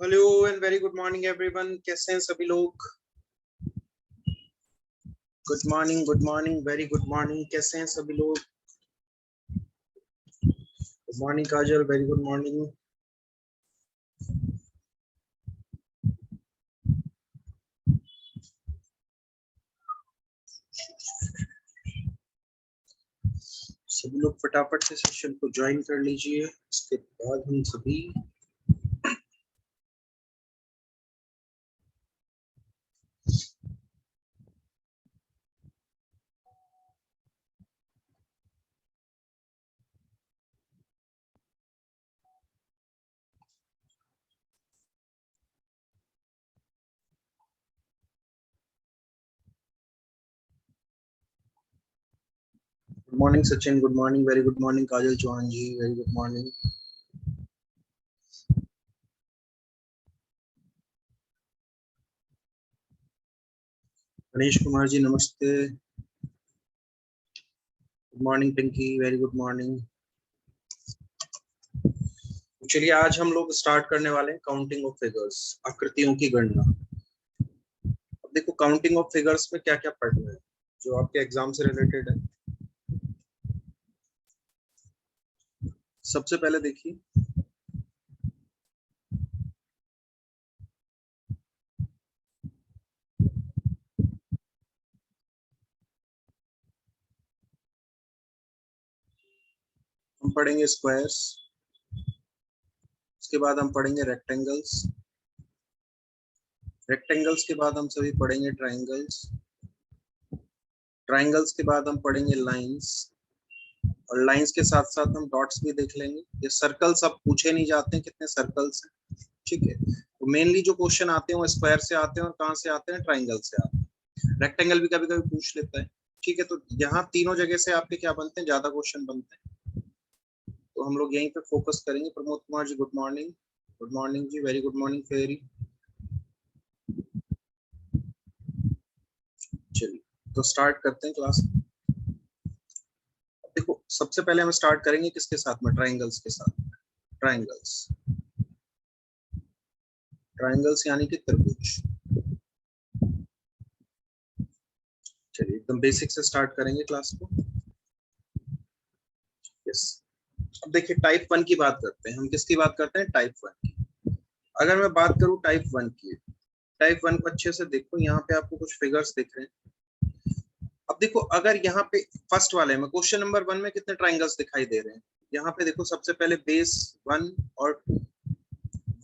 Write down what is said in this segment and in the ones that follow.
Hello and very good morning everyone. कैसे हैं सभी लोग? Good morning very good morning. कैसे हैं सभी लोग? गुड मॉर्निंग काजल, वेरी गुड मॉर्निंग। सभी लोग फटाफट से सेशन को ज्वाइन कर लीजिए, इसके बाद हम सभी good morning Sachin, good morning very good morning Kajal Chauhan ji, very good morning. Ganesh Kumar ji नमस्ते। Good morning Pinki, very good morning. चलिए आज हम लोग स्टार्ट करने वाले हैं काउंटिंग ऑफ फिगर्स, आकृतियों की गणना। अब देखो काउंटिंग ऑफ फिगर्स में क्या क्या पढ़ना है जो आपके एग्जाम से रिलेटेड है। सबसे पहले देखिए हम पढ़ेंगे स्क्वायर्स, उसके बाद हम पढ़ेंगे रेक्टेंगल्स, रेक्टेंगल्स के बाद हम सभी पढ़ेंगे ट्राइंगल्स, ट्राइंगल्स के बाद हम पढ़ेंगे लाइंस, और लाइंस के साथ साथ हम डॉट्स भी देख लेंगे। ये सर्कल्स अब पूछे नहीं जाते हैं कितने सर्कल्स हैं, ठीक है। तो मेनली जो क्वेश्चन आते हैं वो स्क्वायर से आते हैं और कहाँ से आते हैं, ट्राइंगल से आते हैं। रेक्टेंगल भी कभी कभी पूछ लेता है, ठीक है। तो यहाँ तीनों जगह से आपके क्या बनते हैं, ज्यादा क्वेश्चन बनते हैं, तो हम लोग यहीं पे फोकस करेंगे। Pramod Kumar ji good morning, good morning जी, वेरी गुड मॉर्निंग फेरी। चलिए तो स्टार्ट करते हैं क्लास। देखो सबसे पहले हम स्टार्ट करेंगे किसके साथ में, ट्राइंगल्स के साथ। ट्राइंगल्स, ट्राइंगल्स यानी कि त्रिभुज। चलिए एकदम बेसिक से स्टार्ट करेंगे क्लास को। यस, अब देखिए टाइप वन की बात करते हैं। हम किसकी बात करते हैं, टाइप वन की। अगर मैं बात करूं टाइप वन की, टाइप वन को अच्छे से देखो, यहाँ पे आपको कुछ फिगर्स दिख रहे हैं। अब देखो अगर यहाँ पे फर्स्ट वाले में क्वेश्चन नंबर वन में कितने ट्राइंगल्स दिखाई दे रहे हैं, यहाँ पे देखो सबसे पहले बेस वन और टू,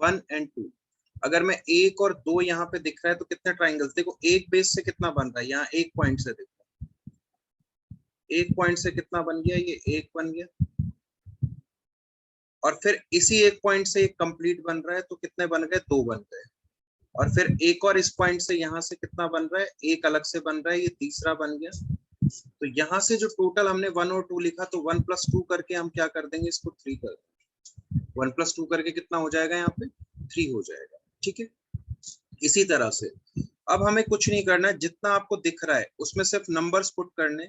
वन एंड टू। अगर मैं एक और दो यहाँ पे दिख रहा है तो कितने ट्राइंगल्स, देखो एक बेस से कितना बन रहा है, यहाँ एक पॉइंट से देखो, एक पॉइंट से कितना बन गया, ये एक बन गया। और फिर इसी एक पॉइंट से एक कंप्लीट बन रहा है तो कितने बन गए, दो बन गए। और फिर एक और इस पॉइंट से यहाँ से कितना बन रहा है, एक अलग से बन रहा है, ये तीसरा बन गया। तो यहाँ से जो टोटल हमने वन और टू लिखा, तो वन प्लस टू करके हम क्या कर देंगे, इसको थ्री कर देंगे। वन प्लस टू करके कितना हो जाएगा, यहाँ पे थ्री हो जाएगा, ठीक है। इसी तरह से अब हमें कुछ नहीं करना है, जितना आपको दिख रहा है उसमें सिर्फ नंबर्स पुट करने।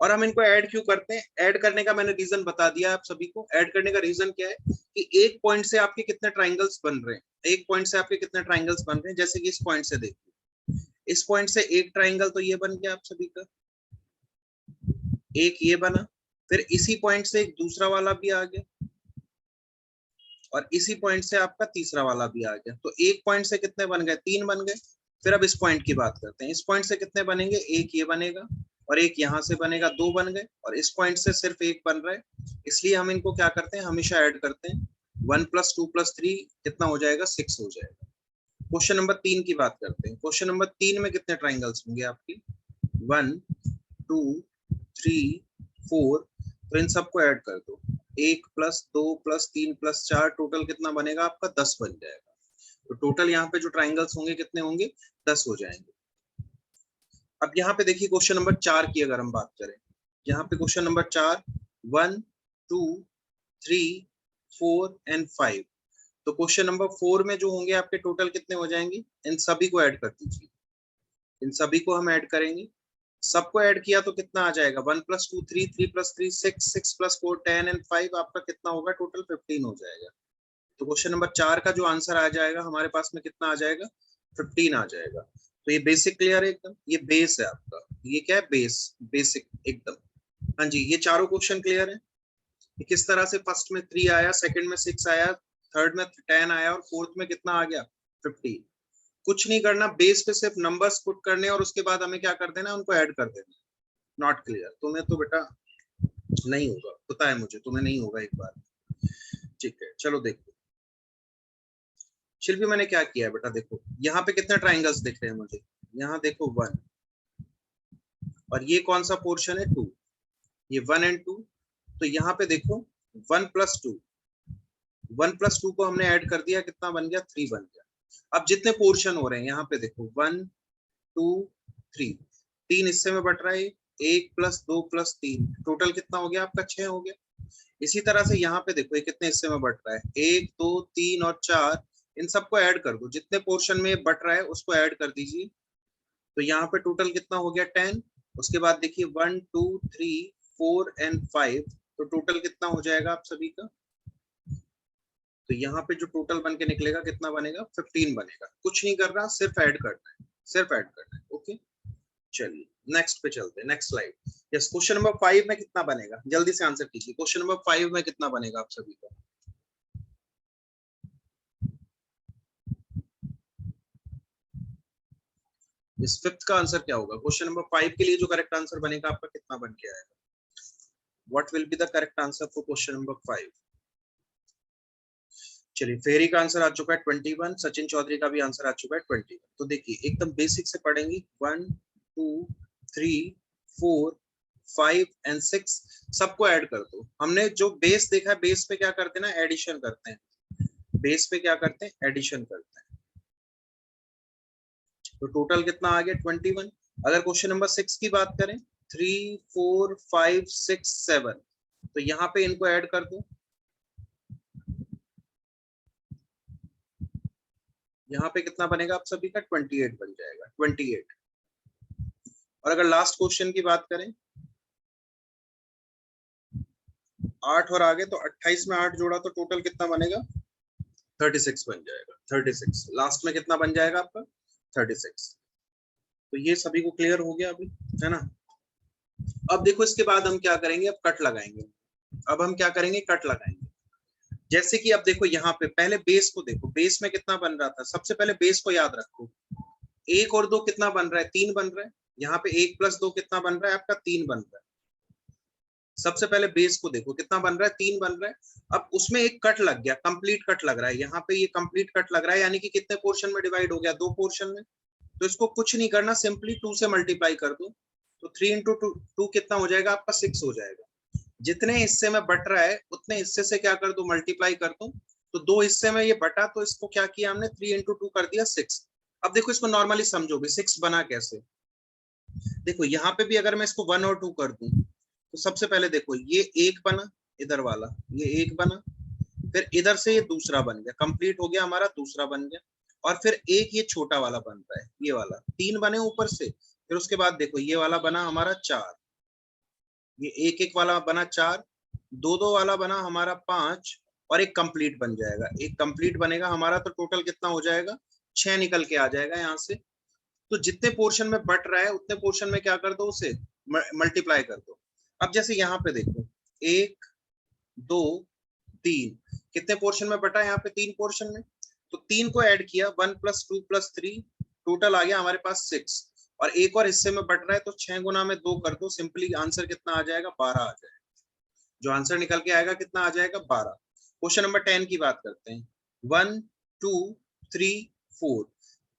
और हम इनको ऐड क्यों करते हैं, ऐड करने का मैंने रीजन बता दिया आप सभी को। ऐड करने का रीजन क्या है कि एक पॉइंट से आपके कितने ट्राइंगल्स बन रहे हैं, एक पॉइंट से आपके कितने ट्राइंगल्स बन रहे हैं। जैसे कि इस पॉइंट से देखिए, इस पॉइंट से एक ट्राइंगल तो ये बन गया आप सभी का, एक ये बना। फिर इसी पॉइंट से एक दूसरा वाला भी आ गया, और इसी पॉइंट से आपका तीसरा वाला भी आ गया। तो एक पॉइंट से कितने बन गए, तीन बन गए। फिर अब इस पॉइंट की बात करते हैं, इस पॉइंट से कितने बनेंगे, एक ये बनेगा और एक यहाँ से बनेगा, दो बन गए। और इस पॉइंट से सिर्फ एक बन रहा है, इसलिए हम इनको क्या करते हैं, हमेशा ऐड करते हैं। One plus two plus three कितना हो जाएगा, सिक्स हो जाएगा। क्वेश्चन नंबर तीन की बात करते हैं। क्वेश्चन नंबर तीन में कितने ट्राइंगल्स होंगे आपकी, वन टू थ्री फोर। तो इन सबको ऐड कर दो, एक प्लस दो प्लस तीन प्लस चार, टोटल कितना बनेगा आपका, 10 बन जाएगा। तो टोटल यहाँ पे जो ट्राइंगल्स होंगे कितने होंगे, 10 हो जाएंगे। अब यहाँ पे देखिए क्वेश्चन नंबर चार की अगर हम बात करें, यहाँ पे क्वेश्चन नंबर चार, one two three four and five. तो क्वेश्चन नंबर फोर में जो होंगे आपके टोटल कितने हो जाएंगे, इन सभी को ऐड कर दीजिए। इन सभी को हम ऐड करेंगे, सबको ऐड किया तो कितना आ जाएगा, one plus two three, three plus three six, six plus four 10 and five, आपका कितना होगा टोटल, 15 हो जाएगा। तो क्वेश्चन नंबर 4 का जो आंसर आ जाएगा हमारे पास में कितना आ जाएगा, 15 आ जाएगा। तो ये बेसिक क्लियर है एकदम, ये बेस है आपका, ये क्या है, बेस, बेसिक एकदम। हाँ जी, ये चारों क्वेश्चन क्लियर है। किस तरह से फर्स्ट में 3 आया, सेकंड में 6 आया, थर्ड में 10 आया और फोर्थ में कितना आ गया, 15। कुछ नहीं करना, बेस पे सिर्फ नंबर्स पुट करने और उसके बाद हमें क्या कर देना, उनको ऐड कर देना। नॉट क्लियर, तुम्हें तो बेटा नहीं होगा, पता है मुझे, तुम्हें नहीं होगा एक बार। ठीक है, चलो देखो शिल्पी मैंने क्या किया है बेटा, देखो यहाँ पे कितने ट्राइंगल्स दिख रहे हैं मुझे, यहाँ देखो 1, और ये कौन सा पोर्शन है, 2, ये 1 एंड 2। तो यहाँ पे देखो 1 प्लस 2, 1 प्लस 2 को हमने ऐड कर दिया, कितना बन गया, 3 बन गया। अब जितने पोर्शन हो रहे हैं यहाँ पे देखो 1 2 3, 3 हिस्से में बट रहा है, 1 प्लस 2 प्लस 3, टोटल कितना हो गया आपका, 6 हो गया। इसी तरह से यहाँ पे देखो ये कितने हिस्से में बट रहा है, 1 2 3 और 4, इन सबको ऐड कर दो, जितने पोर्शन में बट रहा है उसको ऐड कर दीजिए। तो यहाँ पे टोटल कितना हो गया, 10। उसके बाद देखिए 1 2 3 4 एंड 5, तो टोटल कितना हो जाएगा आप सभी का। तो यहाँ पे जो टोटल बन के निकलेगा कितना बनेगा, 15 बनेगा। कुछ नहीं कर रहा, सिर्फ ऐड करना है, सिर्फ ऐड करना है। ओके चलिए नेक्स्ट पे चलते हैं, next slide. Yes, question number 5 में कितना बनेगा, जल्दी से आंसर कीजिए। क्वेश्चन नंबर 5 में कितना बनेगा आप सभी का, इस फिफ्थ का आंसर क्या होगा। क्वेश्चन नंबर 5 के लिए जो करेक्ट आंसर बनेगा आपका कितना बन के आएगा, what will be the correct answer for question number 5। चलिए फेरी का आंसर आ चुका है 21, सचिन चौधरी का भी आंसर आ चुका है 21। तो देखिए एकदम बेसिक से पढ़ेंगे, 1 2 3 4 5 एंड 6 सबको ऐड कर दो। हमने जो बेस देखा है, बेस पे क्या करते हैं ना, एडिशन करते हैं, बेस पे क्या करते हैं, एडिशन करते हैं। तो टोटल कितना आ गया, 21। अगर क्वेश्चन नंबर 6 की बात करें, 3 4 5 6 7, तो यहाँ पे इनको ऐड कर दो, यहाँ पे कितना बनेगा आप सभी का, 28 बन जाएगा, 28। और अगर लास्ट क्वेश्चन की बात करें, 8 और आगे, तो 28 में 8 जोड़ा तो टोटल कितना बनेगा, 36 बन जाएगा, 36। लास्ट में कितना बन जाएगा आपका, 36। तो ये सभी को क्लियर हो गया अभी, है ना। अब देखो इसके बाद हम क्या करेंगे, अब कट लगाएंगे। अब हम क्या करेंगे, कट लगाएंगे। जैसे कि अब देखो यहाँ पे पहले बेस को देखो, बेस में कितना बन रहा था, सबसे पहले बेस को याद रखो। 1 और 2 कितना बन रहा है, 3 बन रहा है। यहाँ पे 1 प्लस 2 कितना बन रहा है आपका, 3 बन रहा है। सबसे पहले बेस को देखो कितना बन रहा है, 3 बन रहा है। अब उसमें एक कट लग गया, कंप्लीट कट लग रहा है, यहाँ पे ये कंप्लीट कट लग रहा है, यानी कि कितने पोर्शन में डिवाइड हो गया, 2 पोर्शन में। तो इसको कुछ नहीं करना, सिंपली 2 से मल्टीप्लाई कर दो। तो 3 इंटू 2 कितना हो जाएगा आपका, 6 हो जाएगा। जितने हिस्से में बट रहा है उतने हिस्से से क्या कर दो, मल्टीप्लाई कर दो। तो 2 हिस्से में ये बटा, तो इसको क्या किया हमने, 3 इंटू 2 कर दिया 6। अब देखो इसको नॉर्मली समझोगे, 6 बना कैसे। देखो यहाँ पे भी अगर मैं इसको 1 और 2 कर दूं, तो सबसे पहले देखो ये 1 बना, इधर वाला ये 1 बना, फिर इधर से ये दूसरा बन गया, कंप्लीट हो गया हमारा, दूसरा बन गया। और फिर एक ये छोटा वाला बन रहा है, ये वाला 3 बने ऊपर से। फिर उसके बाद देखो ये वाला बना हमारा 4, ये एक एक वाला बना 4, 2 2 वाला बना हमारा 5, और एक कंप्लीट बन जाएगा, एक कंप्लीट बनेगा हमारा। तो टोटल कितना हो जाएगा, 6 निकल के आ जाएगा यहाँ से। तो जितने पोर्शन में बट रहा है उतने पोर्शन में क्या कर दो, उसे मल्टीप्लाई कर दो। अब जैसे यहाँ पे देखो 1 2 3, कितने पोर्शन में बटा है, यहाँ पे 3 पोर्शन में। तो 3 को ऐड किया, 1 प्लस 2 प्लस 3, टोटल आ गया हमारे पास 6। और एक और हिस्से में बट रहा है, तो 6 गुना में 2 कर दो, सिंपली आंसर कितना आ जाएगा, 12 आ जाएगा। जो आंसर निकल के आएगा कितना आ जाएगा, 12। क्वेश्चन नंबर 10 की बात करते हैं, 1 2 3 4।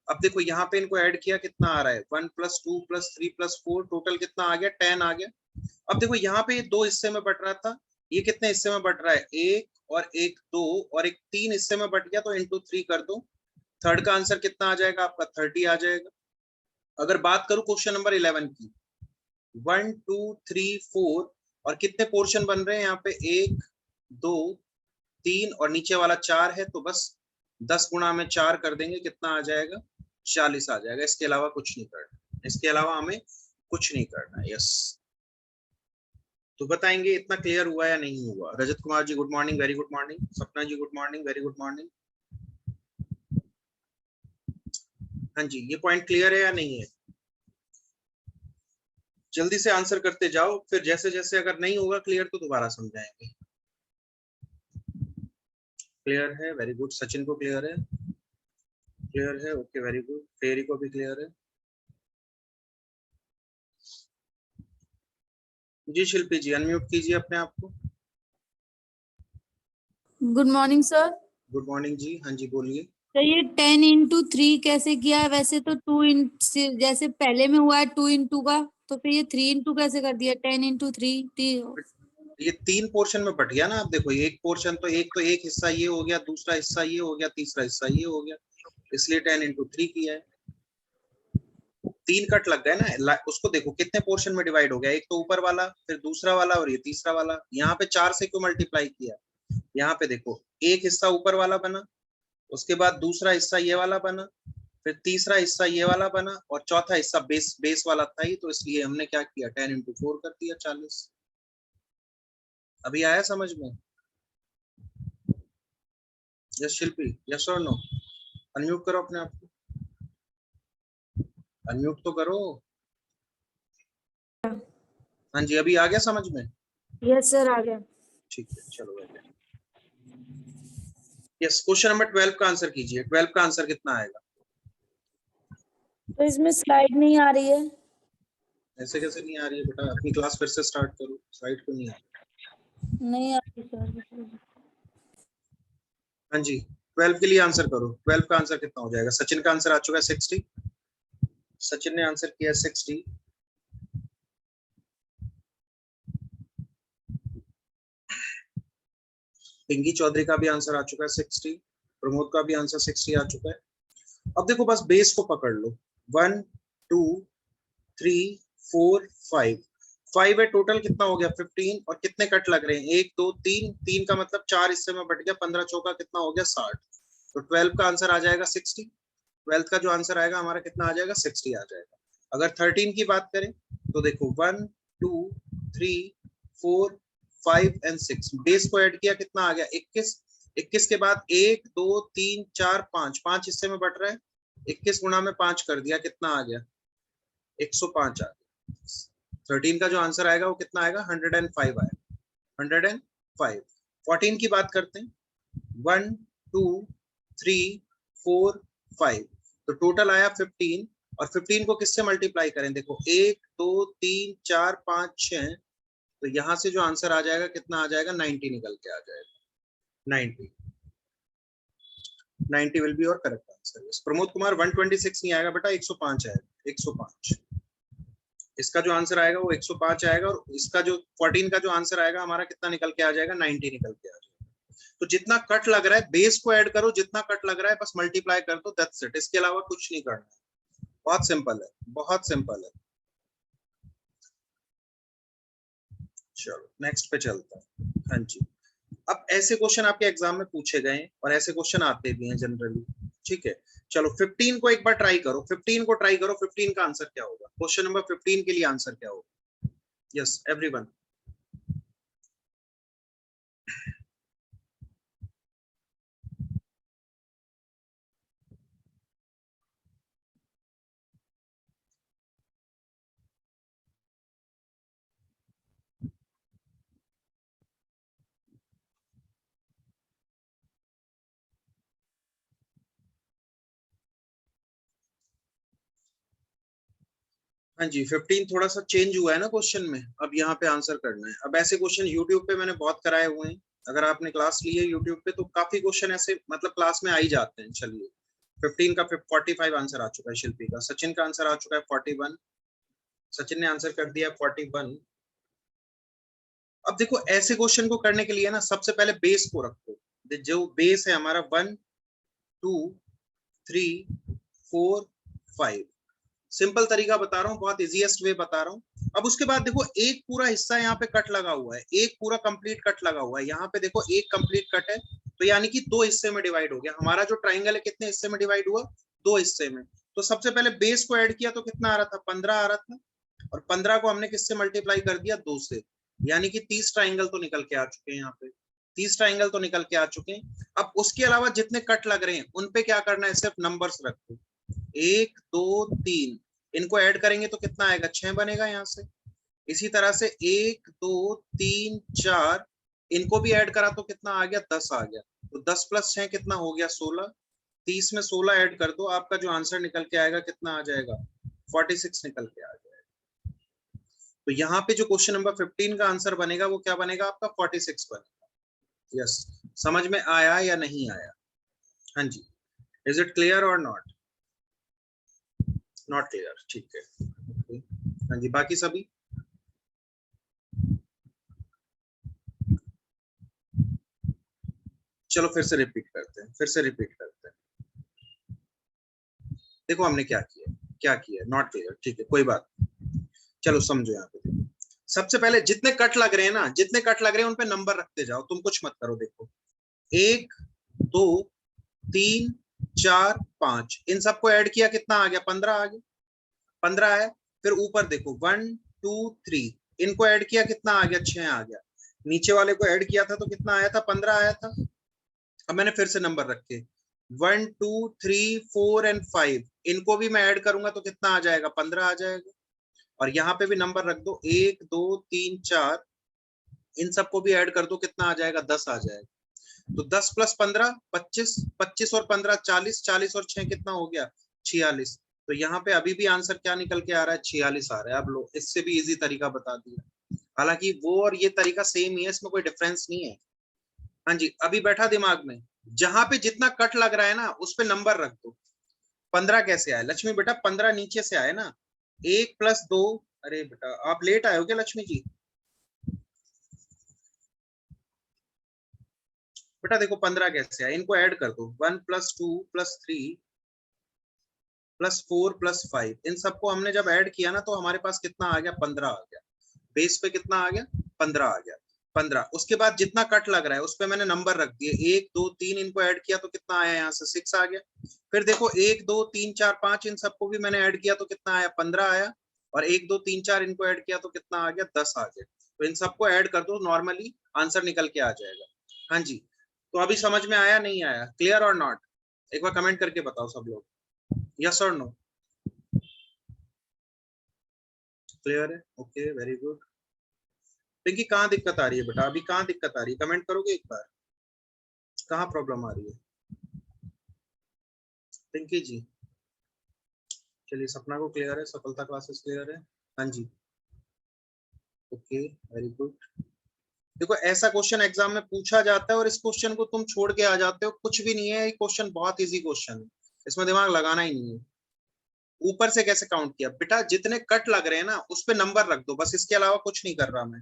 अब देखो यहाँ पे इनको ऐड किया, कितना आ रहा है, 1 प्लस 2 प्लस 3 प्लस 4, टोटल कितना आ गया, 10 आ गया। अब देखो यहाँ पे ये 2 हिस्से में बट रहा था, ये कितने हिस्से में बट रहा है, 1 और 1 2 और एक 3 हिस्से में बट गया, तो इंटू 3 कर दो। थर्ड का आंसर कितना आ जाएगा आपका, 30 आ जाएगा। अगर बात करूं क्वेश्चन नंबर 11 की, 1 2 3 4, और कितने पोर्शन बन रहे हैं यहाँ पे, 1 2 3 और नीचे वाला 4 है। तो बस 10 गुणा में 4 कर देंगे, कितना आ जाएगा, 40 आ जाएगा। इसके अलावा कुछ नहीं करना, इसके अलावा हमें कुछ नहीं करना। यस तो बताएंगे इतना क्लियर हुआ या नहीं हुआ। Rajat Kumar ji good morning, very good morning. Sapna ji good morning, very good morning. हाँ जी, ये पॉइंट क्लियर है या नहीं है? जल्दी से आंसर करते जाओ, फिर जैसे जैसे अगर नहीं होगा क्लियर तो दोबारा समझाएंगे। क्लियर है, वेरी गुड। सचिन को क्लियर है, क्लियर है, ओके वेरी गुड। फेरी को भी क्लियर है। जी शिल्पी जी अनम्यूट कीजिए अपने आप को। Good morning sir. Good morning जी, हाँ जी बोलिए। तो ये 10 into 3 कैसे किया है? वैसे तो 2 जैसे पहले में हुआ है 2 into का, तो फिर ये 3 into कैसे कर दिया? 10 into 3 ये 3 पोर्शन में बट गया ना। आप देखो एक पोर्शन तो एक हिस्सा ये हो गया, दूसरा हिस्सा ये हो गया, तीसरा हिस्सा ये हो गया, इसलिए 10 into 3 किया है। 3 कट लग गए ना। उसको देखो कितने पोर्शन में डिवाइड हो गया, एक तो ऊपर वाला, फिर दूसरा वाला और ये तीसरा वाला। यहाँ पे 4 से क्यों मल्टीप्लाई किया? यहाँ पे देखो एक हिस्सा ऊपर वाला बना, उसके बाद दूसरा हिस्सा ये वाला बना, फिर तीसरा हिस्सा ये वाला बना, और चौथा हिस्सा बेस वाला था ही, तो इसलिए हमने क्या किया 10 into 4 कर दिया 40। अभी आया समझ में? यस शिल्पी, यस और नो? अनम्यूट करो अपने आप को, अनम्यूट तो करो। हाँ जी, अभी आ गया समझ में? यस सर आ गया। ठीक है चलो। यस, क्वेश्चन नंबर 12 का आंसर कीजिए। 12 का आंसर कितना आएगा? तो इसमें स्लाइड नहीं आ रही है। ऐसे कैसे नहीं आ रही है बेटा? अपनी क्लास फिर से स्टार्ट करो, स्लाइड क्यों नहीं आ रही? नहीं आ रही सर। हाँ जी 12 के लिए आंसर करो। 12 का आंसर कितना हो जाएगा? सचिन का आंसर आ चुका है 60। सचिन ने आंसर किया 60। पिंकी चौधरी का भी आंसर आ चुका है 60। प्रमोद का भी आंसर 60 आ चुका है। अब देखो बस बेस को पकड़ लो। 1 2 3 4 5 5 है टोटल। कितना हो गया? 15। और कितने कट लग रहे हैं? 1 2 3। 3 का मतलब 4 हिस्से में बट गया। 15 चौका कितना हो गया? 60। तो 12 का आंसर आ जाएगा 60। 12 का जो आंसर आएगा हमारा कितना आ जाएगा? 60 आ जाएगा। अगर 13 की बात करें तो देखो 1 2 3 4 5 एंड 6। बेस को ऐड किया, कितना आ गया? 21। 21 के बाद 1 2 3 4 5, 5 हिस्से में बट रहा है। 21 गुणा में 5 कर दिया, कितना आ गया? 105 आ गया। 13 का जो आंसर आएगा वो कितना आएगा? 105 आएगा। 105। 14 की बात करते हैं। 1 2 3 4 5, तो टोटल आया 15। और 15 को किससे मल्टीप्लाई करें? देखो 1 2 3 4 5 6, तो यहां से जो आंसर आ जाएगा कितना आ जाएगा? 90 निकल के आ जाएगा। 90 will be your correct answer. Pramod Kumar 126 नहीं आएगा बेटा, 105 आएगा। 105 इसका जो आंसर आएगा वो 105 आएगा। और इसका जो 14 का जो आंसर आएगा हमारा कितना निकल के आ जाएगा? 90 निकल के आ जाएगा। तो जितना कट लग रहा है बेस को ऐड करो, जितना कट लग रहा है बस मल्टीप्लाई कर दो, दैट्स इट। इसके अलावा कुछ नहीं करना है। बहुत सिंपल है, बहुत सिंपल है। चलो नेक्स्ट पे चलता है। हाँ जी, अब ऐसे क्वेश्चन आपके एग्जाम में पूछे गए और ऐसे क्वेश्चन आते भी हैं जनरली। ठीक है, चलो 15 को एक बार ट्राई करो। 15 को ट्राई करो, 15 का आंसर क्या होगा? क्वेश्चन नंबर 15 के लिए आंसर क्या होगा? Yes everyone. हाँ जी 15 थोड़ा सा चेंज हुआ है ना क्वेश्चन में। अब यहाँ पे आंसर करना है। अब ऐसे क्वेश्चन यूट्यूब पे मैंने बहुत कराए हुए हैं। अगर आपने क्लास ली है यूट्यूब पे तो काफी क्वेश्चन ऐसे मतलब क्लास में आ ही जाते हैं। चलिए 15 का 45 आंसर आ चुका है शिल्पी का। सचिन का आंसर आ चुका है 41। सचिन ने आंसर कर दिया 41। अब देखो ऐसे क्वेश्चन को करने के लिए ना सबसे पहले बेस को रखो। जो बेस है हमारा 1 2 3 4 5। सिंपल तरीका बता रहा हूँ, बहुत इजीएस्ट वे बता रहा हूँ। अब उसके बाद देखो एक पूरा हिस्सा यहाँ पे कट लगा हुआ है, एक पूरा कंप्लीट कट लगा हुआ है। यहाँ पे देखो एक कंप्लीट कट है, तो यानी कि 2 हिस्से में डिवाइड हो गया। हमारा जो ट्राइंगल है कितने हिस्से में डिवाइड हुआ? 2 हिस्से में। तो सबसे पहले बेस को ऐड किया तो कितना आ रहा था? 15 आ रहा था। और 15 को हमने किससे मल्टीप्लाई कर दिया? 2 से। यानी कि 30 ट्राइंगल तो निकल के आ चुके हैं यहाँ पे, 30 ट्राइंगल तो निकल के आ चुके हैं। अब उसके अलावा जितने कट लग रहे हैं उन पे क्या करना है, सिर्फ नंबर्स रख दो, 1 2 3, इनको ऐड करेंगे तो कितना आएगा, 6 बनेगा यहाँ से। इसी तरह से 1 2 3 4, इनको भी ऐड करा तो कितना आ गया, 10 आ गया। तो 10 + 6 कितना हो गया, 16। 30 में 16 ऐड कर दो, आपका जो आंसर निकल के आएगा कितना आ जाएगा, 46 निकल के आ जाएगा। तो यहाँ पे जो क्वेश्चन नंबर 15 का आंसर बनेगा वो क्या बनेगा, आपका 46 बनेगा। यस, समझ में आया या नहीं आया? हाँ जी, इज इट क्लियर और नॉट? नॉट क्लियर, ठीक है। हाँ जी, बाकी सभी? चलो फिर से रिपीट करते हैं, देखो हमने क्या किया, नॉट क्लियर, ठीक है, कोई बात नहीं। चलो समझो यहाँ पे, सबसे पहले जितने कट लग रहे हैं ना, जितने कट लग रहे हैं उन पे नंबर रखते जाओ, तुम कुछ मत करो। देखो 1 2 3 4 5, इन सबको ऐड किया, कितना आ गया, 15 आ गया, 15 है। फिर ऊपर देखो 1 2 3, इनको ऐड किया, कितना आ गया, 6 आ गया। नीचे वाले को ऐड किया था तो कितना आया था, 15 आया था। अब मैंने फिर से नंबर रखे 1 2 3 4 एंड 5, इनको भी मैं ऐड करूंगा तो कितना आ जाएगा, 15 आ जाएगा। और यहाँ पे भी नंबर रख दो 1 2 3 4, इन सबको भी ऐड कर दो, कितना आ जाएगा, 10 आ जाएगा। तो 10 + 15 25, 25 और 15 40, 40 और 6 कितना हो गया, 46। तो यहाँ पे अभी भी आंसर क्या निकल के आ रहा है, 46 आ रहा है। अब लो, इससे भी इजी तरीका बता दिया, हालांकि वो और ये तरीका सेम ही है, इसमें कोई डिफरेंस नहीं है। हाँ जी, अभी बैठा दिमाग में, जहां पे जितना कट लग रहा है ना उस पे नंबर रख दो। 15 कैसे आया लक्ष्मी बेटा, 15 नीचे से आए ना, 1 + 2, अरे बेटा आप लेट आए हो क्या लक्ष्मी जी? बेटा देखो 15 कैसे आया, इनको ऐड कर दो, 1 + 2 + 3 + 4 + 5, इन सबको हमने जब ऐड किया ना तो हमारे पास कितना आ गया, 15 आ गया। बेस पे कितना आ गया, 15 आ गया, 15। उसके बाद जितना कट लग रहा है उस पे मैंने नंबर रख दिए, 1 2 3, इनको ऐड किया तो कितना आया, यहाँ से 6 आ गया। फिर देखो 1 2 3 4 5, इन सबको भी मैंने ऐड किया तो कितना आया, 15 आया। और 1 2 3 4 इनको ऐड किया तो कितना आ गया, 10 आ गया। तो इन सबको ऐड कर दो, नॉर्मली आंसर निकल के आ जाएगा। हाँ जी, तो अभी समझ में आया नहीं आया, क्लियर और नॉट? एक बार कमेंट करके बताओ सब लोग, यस और नो? क्लियर है, ओके, वेरी गुड। पिंकी कहाँ दिक्कत आ रही है बेटा, अभी कहाँ दिक्कत आ रही है, कमेंट करोगे एक बार, कहाँ प्रॉब्लम आ रही है पिंकी जी? चलिए, सपना को क्लियर है, सफलता क्लासेस क्लियर है। हाँ जी, ओके, वेरी गुड। देखो ऐसा क्वेश्चन एग्जाम में पूछा जाता है और इस क्वेश्चन को तुम छोड़ के आ जाते हो, कुछ भी नहीं है, ये क्वेश्चन बहुत इजी क्वेश्चन है, इसमें दिमाग लगाना ही नहीं है। ऊपर से कैसे काउंट किया बेटा, जितने कट लग रहे हैं ना उस पे नंबर रख दो, बस, इसके अलावा कुछ नहीं कर रहा मैं।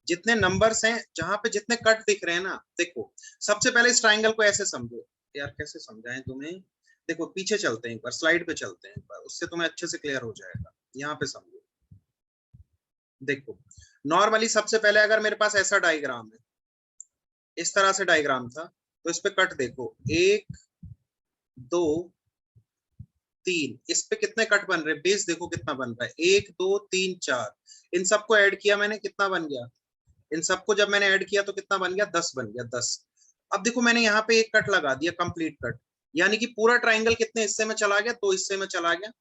जितने नंबर्स हैं, जहां पे जितने कट दिख रहे हैं ना, देखो सबसे पहले इस ट्राइंगल को ऐसे समझो। यार कैसे समझाएं तुम्हें, देखो पीछे चलते हैं एक बार, स्लाइड पे चलते हैं एक बार, उससे तुम्हें अच्छे से क्लियर हो जाएगा। यहाँ पे समझो, देखो नॉर्मली सबसे पहले अगर मेरे पास ऐसा डायग्राम है, इस तरह से डायग्राम था, तो इस पे कट देखो 1 2 3, इस पे कितने कट बन रहे हैं, बेस देखो कितना बन रहा है, 1 2 3 4, इन सबको ऐड किया मैंने, कितना बन गया, इन सबको जब मैंने ऐड किया तो कितना बन गया, 10 बन गया, 10। अब देखो मैंने यहाँ पे एक कट लगा दिया, कंप्लीट कट, यानी कि पूरा ट्राइंगल कितने हिस्से में चला गया, 2 हिस्से में चला गया।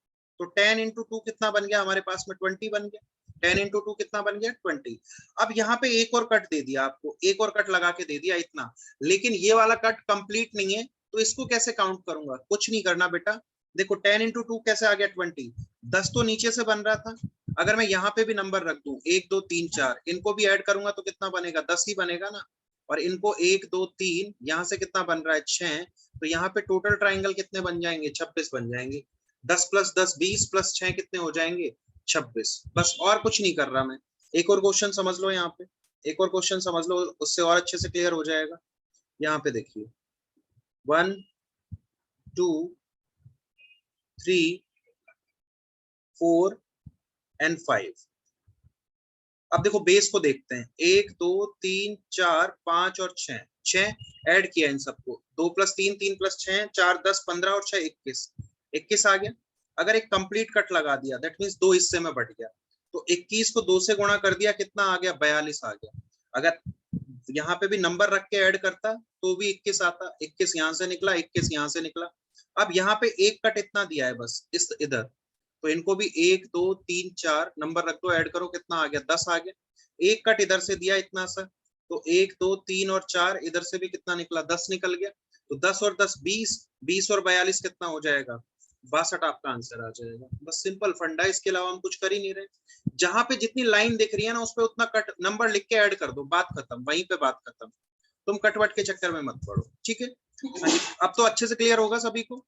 तो 10 × 2 कितना बन गया हमारे पास में, 20 बन गया। 10 × 2 कितना बन गया, 20। अब यहाँ पे एक और कट दे दिया आपको, एक और कट लगा के दे दिया इतना, लेकिन ये वाला कट कंप्लीट नहीं है, तो इसको कैसे काउंट करूंगा, कुछ नहीं करना बेटा। देखो 10 × 2 कैसे आ गया, 20, 10 तो नीचे से बन रहा था, अगर मैं यहाँ पे भी नंबर रख दूं 1 2 3 4, इनको भी ऐड करूंगा तो कितना बनेगा, 10 ही बनेगा ना। और इनको 1 2 3, यहाँ से कितना बन रहा है, 6, तो यहाँ पे टोटल ट्राइंगल कितने बन जाएंगे, 26 बन जाएंगे। 10 + 10 20 + 6 कितने हो जाएंगे, 26। बस, और कुछ नहीं कर रहा मैं। एक और क्वेश्चन समझ लो, यहाँ पे एक और क्वेश्चन समझ लो, उससे और अच्छे से क्लियर हो जाएगा। यहाँ पे देखिए 1 2 3 4 एंड 5। अब देखो बेस को देखते हैं, 1 2 3 4 5 और 6, 6 ऐड किया इन सबको, 2 + 3 3 + 6 4 10 15 और 6 21, 21 आ गया। अगर एक कंप्लीट कट लगा दिया, दैट मींस 2 हिस्से में बट गया, तो 21 को 2 से गुणा कर दिया, कितना आ गया, 42 आ गया। अगर यहाँ पे भी नंबर रख के ऐड करता तो भी 21 आता, 21 यहाँ से निकला, 21 यहाँ से निकला। अब यहाँ पे एक कट इतना दिया है बस इस इधर, तो इनको भी 1 2 3 4 नंबर रख दो, ऐड करो, कितना आ गया, 10 आ गया। एक कट इधर से दिया इतना सा, तो 1 2 3 और 4 इधर से भी कितना निकला, 10 निकल गया। तो 10 और 10 20, 20 और 42 कितना हो जाएगा, 62 आपका आंसर आ जाएगा। बस सिंपल फंडा, इसके अलावा हम कुछ कर ही नहीं रहे। जहां पे जितनी लाइन दिख रही है ना, उस पे उतना कट नंबर लिख के ऐड कर दो, बात खत्म, वहीं पे बात खत्म। तुम कटवट के चक्कर में मत पड़ो, ठीक है। अब तो अच्छे से क्लियर होगा सभी को।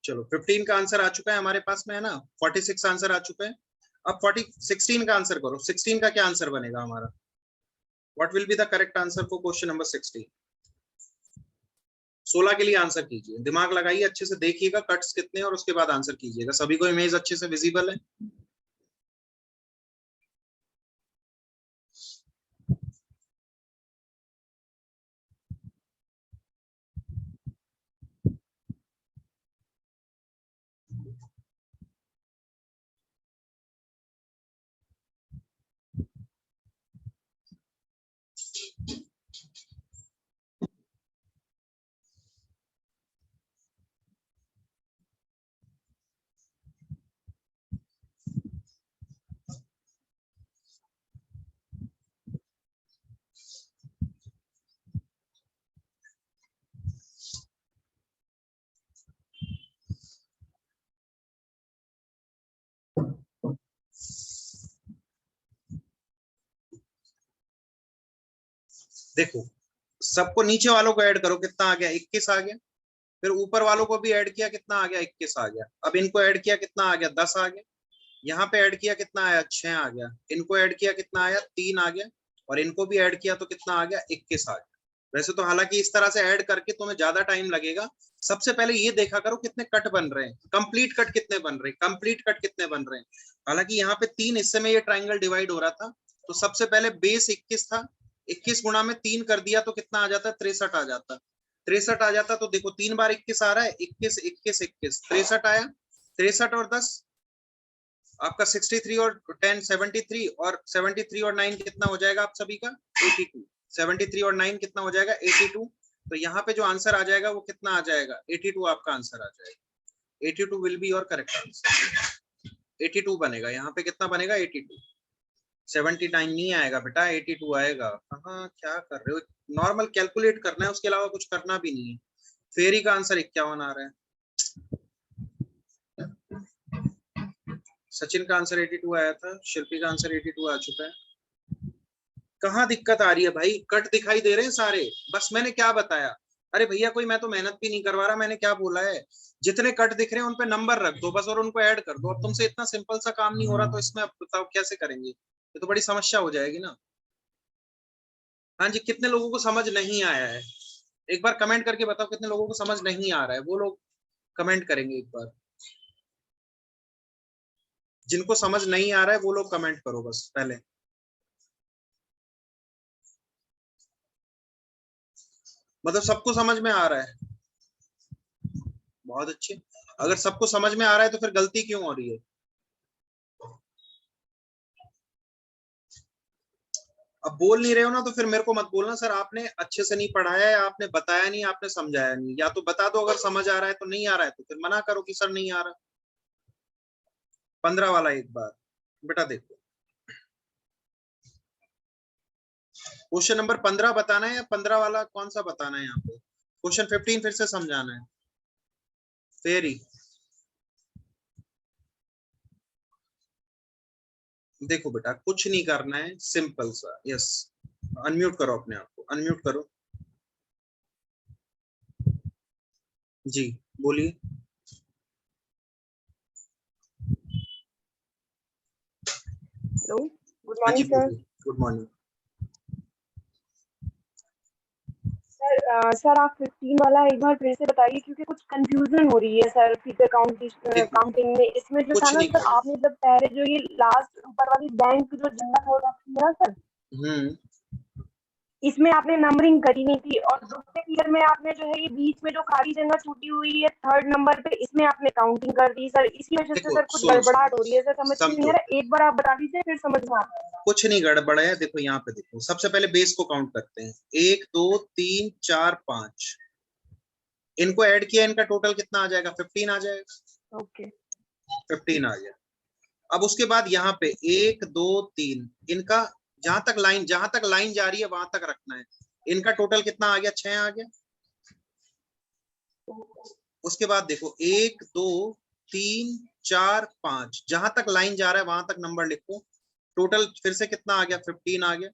चलो 15 का आंसर आ चुका है हमारे पास में, है ना। 46 आंसर आ चुका है। अब 16 का आंसर करो। 16 का क्या आंसर बनेगा हमारा, what will be the correct answer for question number 16। 16 के लिए आंसर कीजिए, दिमाग लगाइए, अच्छे से देखिएगा कट्स कितने, और उसके बाद आंसर कीजिएगा। सभी को इमेज अच्छे से विजिबल है। देखो, सबको नीचे वालों को ऐड करो, कितना आ गया, 21 आ गया। फिर ऊपर वालों को भी ऐड किया, कितना आ गया, 21 आ गया। अब इनको ऐड किया, कितना आ गया, 10 आ गया। यहाँ पे ऐड किया, कितना आया, 6 आ गया। इनको ऐड किया, कितना आया, 3 आ गया। और इनको भी ऐड किया तो कितना आ गया, 21 आ गया। वैसे तो हालांकि इस तरह से ऐड करके तुम्हें ज्यादा टाइम लगेगा। सबसे पहले ये देखा करो कितने कट बन रहे हैं, कंप्लीट कट कितने बन रहे हैं, कंप्लीट कट कितने बन रहे हैं। हालांकि यहाँ पे 3 हिस्से में ये ट्राइंगल डिवाइड हो रहा था, तो सबसे पहले बेस 21 था, 21 गुणा में 3 कर दिया तो कितना आ जाता, 63 आ जाता। 63 आ जाता, तो देखो 3 बार 21 आ रहा है, 21 21 21, 63 आया। 63 और 10 आपका 63 और 10 73, और 73 और 9 कितना हो जाएगा आप सभी का, 82। 73 और 9 कितना हो जाएगा, 82। तो यहाँ पे जो आंसर आ जाएगा वो कितना आ जाएगा, 82 आपका आंसर आ जाएगा। 82 will be your correct answer. 82 बनेगा, यहाँ पे कितना बनेगा, 82। 79 नहीं आएगा बेटा, 82 आएगा। कहाँ क्या कर रहे हो, नॉर्मल कैलकुलेट करना है, उसके अलावा कुछ करना भी नहीं है। फेरी का आंसर 51 आ रहा है, सचिन का आंसर 82 आया था, शिल्पी का आंसर 82 आ चुका है। कहाँ दिक्कत आ रही है भाई, कट दिखाई दे रहे हैं सारे, बस मैंने क्या बताया। अरे भैया कोई मैं तो मेहनत भी नहीं करवा रहा, मैंने क्या बोला है, जितने कट दिख रहे हैं उन पे नंबर रख दो बस, और उनको ऐड कर दो। अब तुमसे इतना सिंपल सा काम नहीं हो रहा, तो इसमें अब बताओ कैसे करेंगे, ये तो बड़ी समस्या हो जाएगी ना। हाँ जी, कितने लोगों को समझ नहीं आया है, एक बार कमेंट करके बताओ कितने लोगों को समझ नहीं आ रहा है, वो लोग कमेंट करेंगे एक बार। जिनको समझ नहीं आ रहा है वो लोग कमेंट करो बस पहले। मतलब सबको समझ में आ रहा है, बहुत अच्छे। अगर सबको समझ में आ रहा है तो फिर गलती क्यों हो रही है। अब बोल नहीं रहे हो ना, तो फिर मेरे को मत बोलना सर आपने अच्छे से नहीं पढ़ाया, या आपने बताया नहीं, आपने समझाया नहीं। या तो बता दो अगर समझ आ रहा है, तो नहीं आ रहा है तो फिर मना करो कि सर नहीं आ रहा। 15 वाला एक बार बेटा देखो, क्वेश्चन नंबर 15 बताना है, या 15 वाला कौन सा बताना है। यहाँ पे क्वेश्चन 15 फिर से समझाना है। फेरी देखो बेटा, कुछ नहीं करना है, सिंपल सा, यस। अनम्यूट करो अपने आप को, अनम्यूट करो जी, बोलिए। हेलो, गुड हाँ जी मॉर्निंग सर। बोलिए, गुड मॉर्निंग। सर आप 15 वाला एक बार फिर से बताइए, क्योंकि कुछ कंफ्यूजन हो रही है सर फिगर देखो काउंटिंग में। इसमें जो था कुछ ना नहीं सर, करना। आपने जब पहले जो ये लास्ट ऊपर वाली बैंक जो जनरल हो रखी है ना सर, हम्म इसमें आपने नंबरिंग करी नहीं थी, और दूसरे फिगर में आपने जो है ये बीच में जो खाली जगह छूटी हुई है थर्ड नंबर पे, इसमें आपने काउंटिंग कर दी सर। इसकी वजह से देखो सर कुछ सुनो गड़बड़ाहट हो रही है सर, समझ में नहीं समझो, आ रहा। एक बार आप बता दीजिए फिर समझ में आता है। कुछ नहीं गड़बड़ है। देखो यहाँ पे देखो, सबसे पहले बेस को काउंट करते हैं, 1 2 3 4 5, इनको ऐड किया, इनका टोटल कितना आ जाएगा? 15 आ जाएगा। ओके 15 आ गया। अब उसके बाद यहाँ पे 1 2 3, इनका जहां तक लाइन जा रही है वहां तक रखना है। इनका टोटल कितना आ गया? 6 आ गया। उसके बाद देखो 1 2 3 4 5, जहां तक लाइन जा रहा है वहां तक नंबर लिखो। टोटल फिर से कितना आ गया? 15 आ गया।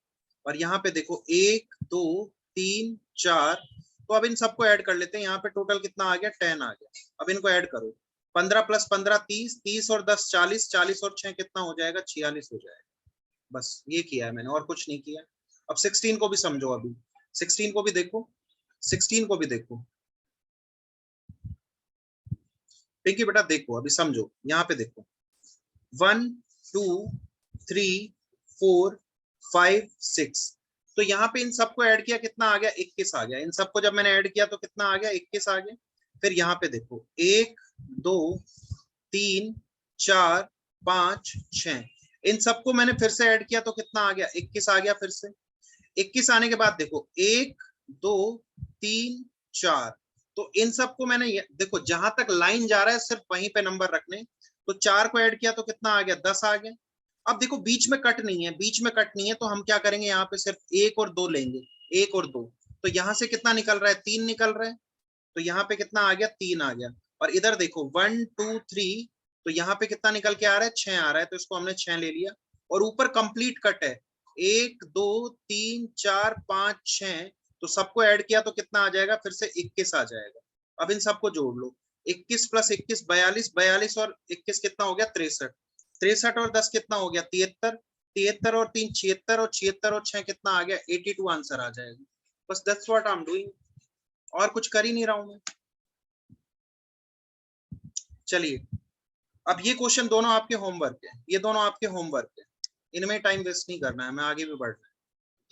और यहाँ पे देखो 1 2 3 4, तो अब इन सबको ऐड कर लेते हैं। यहाँ पे टोटल कितना आ गया? 10 आ गया। अब इनको ऐड करो, 15 + 15 30, 30 और 10 40, 40 और 6 कितना हो जाएगा? 46 हो जाएगा। बस ये किया है मैंने, और कुछ नहीं किया। अब 16 को भी समझो, अभी 16 को भी देखो, 16 को भी देखो। पिंकी बेटा देखो, अभी समझो, यहाँ पे देखो 1 2 3 4 5 6, तो यहाँ पे इन सबको ऐड किया, कितना आ गया? 21 आ गया। इन सबको जब मैंने ऐड किया तो कितना आ गया? 21 आ गया। फिर यहाँ पे देखो 1 2 3 4 5 6, इन सबको मैंने फिर से ऐड किया तो कितना आ गया? 21 आ गया। फिर से 21 आने के बाद देखो 1 2 3 4, तो इन सबको मैंने देखो जहां तक लाइन जा रहा है सिर्फ वहीं पे नंबर रखने, तो 4 को ऐड किया तो कितना आ गया? 10 आ गया। अब देखो बीच में कट नहीं है, बीच में कट नहीं है, तो हम क्या करेंगे? यहाँ पे सिर्फ 1 और 2 लेंगे, 1 और 2, तो यहाँ से कितना निकल रहा है? 3 निकल रहा है। तो यहाँ पे कितना आ गया? 3 आ गया। और इधर देखो 1 2 3, तो यहाँ पे कितना निकल के आ रहा है? 6 आ रहा है, तो इसको हमने 6 ले लिया। और ऊपर कंप्लीट कट है, 1 2 3 4 5 6, तो सबको ऐड किया तो कितना आ जाएगा? फिर से 21 आ जाएगा। अब इन सबको जोड़ लो, 21 + 21 42, 42 और 21 कितना हो गया? 63, 63 और 10 कितना हो गया? 73, 73 और 3 76, और 76 और 6 कितना आ गया? 82 आंसर आ जाएगा। बस that's what I am doing, और कुछ कर ही नहीं रहा हूं मैं। चलिए, अब ये क्वेश्चन दोनों आपके होमवर्क है, ये दोनों आपके होमवर्क है, इनमें टाइम वेस्ट नहीं करना है, मैं आगे भी बढ़ना है।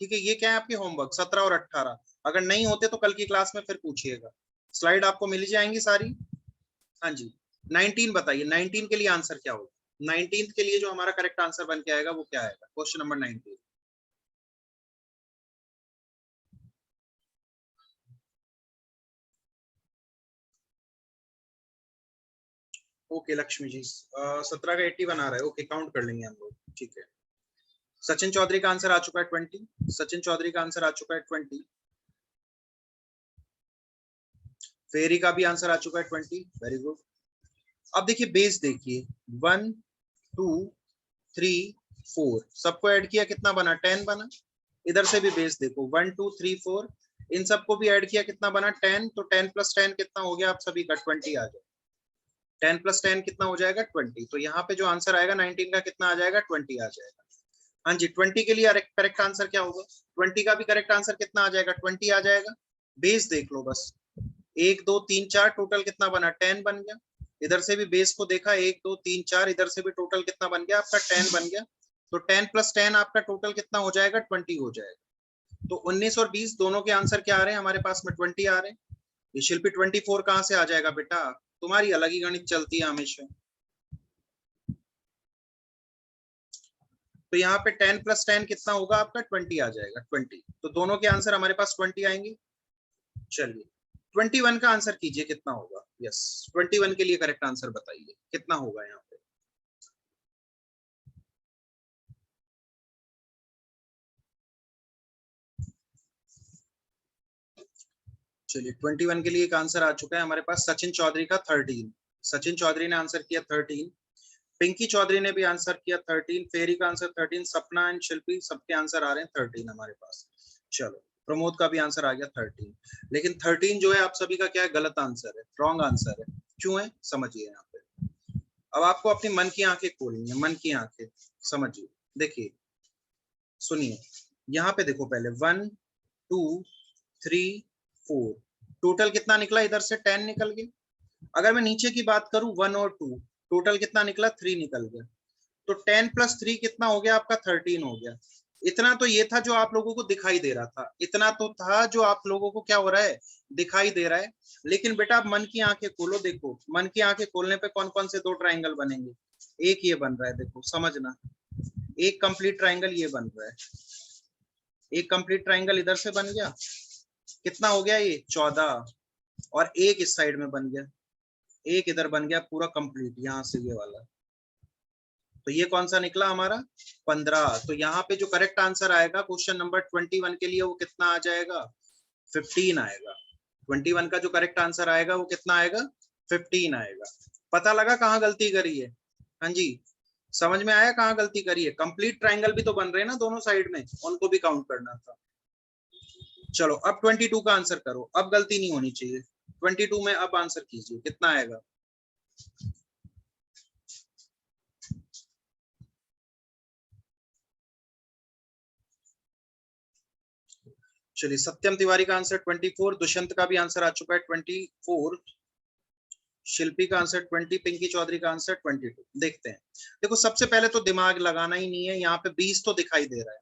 ठीक है, ये क्या है? आपके होमवर्क 17 और 18। अगर नहीं होते तो कल की क्लास में फिर पूछिएगा, स्लाइड आपको मिल जाएंगी सारी। हाँ जी, 19 बताइए, 19 के लिए आंसर क्या होगा? 19 के लिए जो हमारा करेक्ट आंसर बन के आएगा वो क्या आएगा? Question number 19। Okay Lakshmi ji, 17 का 80 बना रहा है। ओके, काउंट कर लेंगे हम लोग, ठीक है। सचिन चौधरी का आंसर आ चुका है 20, सचिन चौधरी का आंसर आ चुका है 20। फेरी का भी आंसर आ चुका है 20, वेरी गुड। अब देखिए बेस देखिए, 1 2 3 4, सबको ऐड किया, कितना बना? 10 बना। इधर से भी बेस देखो, 1 2 3 4, इन सबको भी ऐड किया, कितना बना? 10, तो 10 + 10 कितना हो गया आप सभी का? 20 आ जाए। 10 + 10 कितना हो जाएगा? 20। तो यहाँ पे जो आंसर आएगा 19 का कितना आ जाएगा? 20 आ जाएगा। हाँ जी, 20 के लिए करेक्ट आंसर क्या होगा? 20 का भी करेक्ट आंसर कितना आ जाएगा? 20 आ जाएगा। बेस देख लो बस, 1 2 3 4, टोटल कितना बना? 10 बन गया। इधर से भी बेस को देखा, 1 2 3 4, इधर से भी टोटल कितना बन गया आपका? 10 बन गया। तो 10 + 10 आपका टोटल कितना हो जाएगा? 20 हो जाएगा। तो 19 और 20 दोनों के आंसर क्या आ रहे हैं हमारे पास में? 20 आ रहे हैं। ये शिल्पी 24 कहाँ से आ जाएगा बेटा? तुम्हारी अलग ही गणित चलती है हमेशा। तो यहाँ पे 10 + 10 कितना होगा आपका? 20 आ जाएगा, 20। तो दोनों के आंसर हमारे पास 20 आएंगे। चलिए 21 का आंसर कीजिए, कितना होगा? यस, 21 के लिए करेक्ट आंसर बताइए, कितना होगा यहाँ पे? चलिए 21 के लिए एक आंसर आ चुका है हमारे पास, सचिन चौधरी का 13। सचिन चौधरी ने आंसर किया 13, पिंकी चौधरी ने भी आंसर किया 13, फेरी का आंसर 13, सपना एंड शिल्पी सबके आंसर आ रहे हैं 13 हमारे पास। चलो प्रमोद का भी आंसर आ गया 13, लेकिन 13 जो है आप सभी का क्या है? गलत आंसर है, रॉन्ग आंसर है। क्यों है समझिए यहाँ पे। अब आपको अपनी मन की आंखें खोलनी है, मन की आंखें समझिए। देखिए सुनिए, यहाँ पे देखो पहले 1 2 3 4, टोटल कितना निकला? इधर से 10 निकल गया। अगर मैं नीचे की बात करूं 1 और 2, टोटल कितना निकला? 3 निकल गया। तो 10 + 3 कितना हो गया आपका? 13 हो गया। इतना तो ये था जो आप लोगों को दिखाई दे रहा था, इतना तो था जो आप लोगों को क्या हो रहा है, दिखाई दे रहा है। लेकिन बेटा आप मन की आंखें खोलो, देखो मन की आंखें खोलने पे कौन कौन से दो ट्राइंगल बनेंगे, एक ये बन रहा है, देखो समझना, एक कंप्लीट ट्राइंगल ये बन रहा है, एक कंप्लीट ट्राइंगल इधर से बन गया, कितना हो गया ये 14, और एक इस साइड में बन गया, एक इधर बन गया पूरा कंप्लीट, यहाँ से ये वाला, तो ये कौन सा निकला हमारा 15। तो यहाँ पे जो करेक्ट आंसर आएगा क्वेश्चन नंबर 21 के लिए वो कितना आ जाएगा, 15 आएगा। 21 का जो करेक्ट आंसर आएगा वो कितना आएगा, 15 आएगा। पता लगा कहाँ गलती करी है, हाँ जी समझ में आया कहाँ गलती करी है। कंप्लीट ट्राइंगल भी तो बन रहे हैं ना दोनों साइड में, उनको भी काउंट करना था। चलो अब 22 का आंसर करो, अब गलती नहीं होनी चाहिए। 22 में अब आंसर कीजिए, कितना आएगा, चलिए सत्यम तिवारी का आंसर 24, दुष्यंत का भी आंसर आ चुका है 24, शिल्पी का आंसर 20, पिंकी चौधरी का आंसर 22। देखते हैं, देखो सबसे पहले तो दिमाग लगाना ही नहीं है, यहाँ पे 20 तो दिखाई दे रहा है,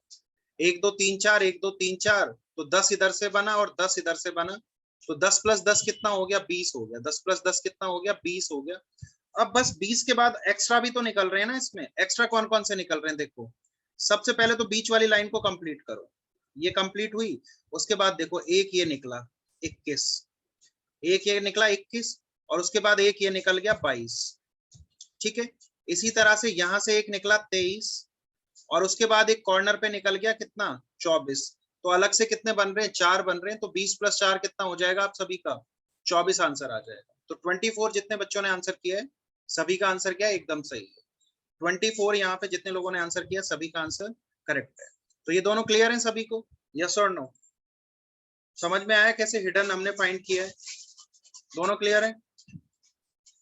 1 2 3 4, 1 2 3 4, तो 10 इधर से बना और 10 इधर से बना, तो 10 + 10 कितना हो गया, 20 हो गया, 10 + 10 कितना हो गया, 20 हो गया। अब बस 20 के बाद एक्स्ट्रा भी तो निकल रहे हैं ना, इसमें एक्स्ट्रा कौन कौन से निकल रहे हैं, देखो सबसे पहले तो बीच वाली लाइन को कंप्लीट करो, ये कंप्लीट हुई, उसके बाद देखो एक ये निकला 21, एक ये निकला 21, और उसके बाद एक ये निकल गया 22, ठीक है। इसी तरह से यहाँ से एक निकला 23, और उसके बाद एक कॉर्नर पे निकल गया कितना 24, तो अलग से कितने बन रहे हैं, 4 बन रहे हैं, तो 20 + 4 कितना हो जाएगा आप सभी का, 24 आंसर आ जाएगा। तो 24 जितने बच्चों ने आंसर किया है सभी का आंसर क्या है, एकदम सही है। 24 यहाँ पे जितने लोगों ने आंसर किया सभी का आंसर करेक्ट है। तो ये दोनों क्लियर हैं सभी को, यस और नो, समझ में आया कैसे हिडन हमने फाइंड किया है, दोनों क्लियर है।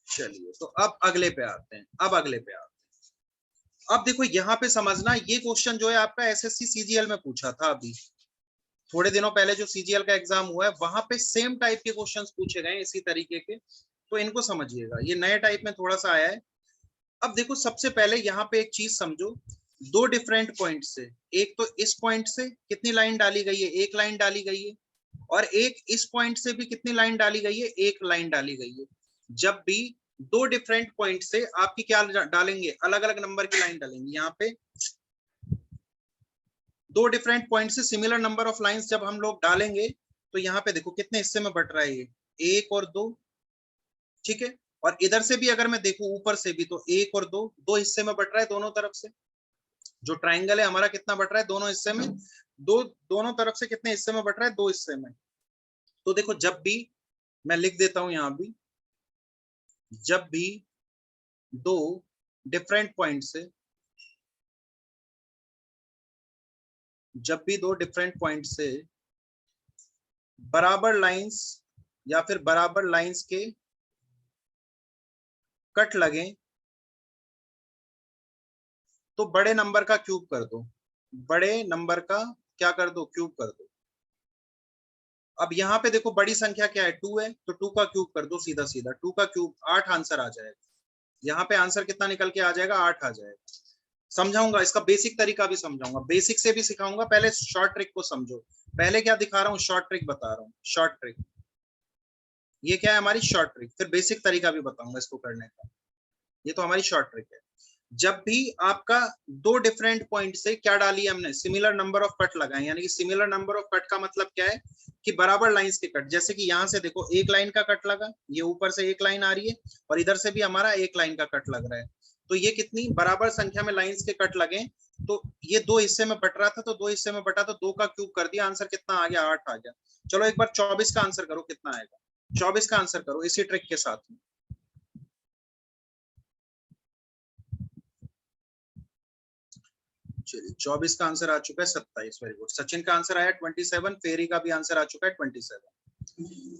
चलिए तो अब अगले पे आते हैं, अब अगले पे आते हैं। अब देखो यहाँ पे समझना, ये क्वेश्चन जो है आपका एसएससी सीजीएल में पूछा था, अभी थोड़े दिनों पहले जो सीजीएल का एग्जाम हुआ है वहां पे सेम टाइप के क्वेश्चंस पूछे गए इसी तरीके के, तो इनको समझिएगा, ये नए टाइप में थोड़ा सा आया है। अब देखो सबसे पहले यहाँ पे एक चीज समझो, दो डिफरेंट पॉइंट से, एक तो इस पॉइंट से कितनी लाइन डाली गई है, एक लाइन डाली गई है, और एक इस पॉइंट से भी कितनी लाइन डाली गई है, एक लाइन डाली गई है। जब भी दो डिफरेंट पॉइंट से आपकी क्या डालेंगे, अलग अलग नंबर की लाइन डालेंगे, यहाँ पे दो डिफरेंट पॉइंट से सिमिलर नंबर ऑफ लाइंस जब हम लोग डालेंगे, तो यहाँ पे देखो कितने हिस्से में बट रहा है ये, 1 और 2, ठीक है। और इधर से भी अगर मैं देखूं ऊपर से भी, तो 1 और 2, दो हिस्से में बट रहा है दोनों तरफ से। जो ट्राइंगल है हमारा कितना बट रहा है, दोनों हिस्से में, दोनों तरफ से कितने हिस्से में बट रहा है, 2 हिस्से में। तो देखो जब भी मैं लिख देता हूं यहाँ भी, जब भी दो डिफरेंट पॉइंट से, जब भी दो डिफरेंट पॉइंट से बराबर लाइंस या फिर बराबर लाइंस के कट लगे, तो बड़े नंबर का क्यूब कर दो, बड़े नंबर का क्या कर दो, क्यूब कर दो। अब यहाँ पे देखो बड़ी संख्या क्या है, 2 है, तो 2 का क्यूब कर दो, सीधा सीधा 2 का क्यूब 8 आंसर आ जाएगा। यहाँ पे आंसर कितना निकल के आ जाएगा, 8 आ जाएगा। समझाऊंगा इसका बेसिक तरीका भी समझाऊंगा, बेसिक से भी सिखाऊंगा, पहले शॉर्ट ट्रिक को समझो। पहले क्या दिखा रहा हूँ, शॉर्ट ट्रिक बता रहा हूँ, शॉर्ट ट्रिक, ये क्या है हमारी शॉर्ट ट्रिक, फिर बेसिक तरीका भी बताऊंगा इसको करने का। ये तो हमारी शॉर्ट ट्रिक है। जब भी आपका दो डिफरेंट पॉइंट से क्या डाली है हमने, सिमिलर नंबर ऑफ कट लगाए, यानी कि सिमिलर नंबर ऑफ कट का मतलब क्या है कि बराबर लाइंस के कट। जैसे कि यहाँ से देखो एक लाइन का कट लगा, ये ऊपर से एक लाइन आ रही है, और इधर से भी हमारा एक लाइन का कट लग रहा है, तो ये कितनी बराबर संख्या में लाइंस के कट लगे, तो ये दो हिस्से में बट रहा था, तो दो हिस्से में बटा, तो 2 का क्यूब कर दिया, आंसर कितना आ गया, 8 आ गया। चलो एक बार 24 का आंसर करो, कितना आएगा, 24 का आंसर करो इसी ट्रिक के साथ में। चलिए 24 का आंसर आ चुका है 27, वेरी गुड। सचिन का आंसर आया 27, फेरी का भी आंसर आ चुका है 27,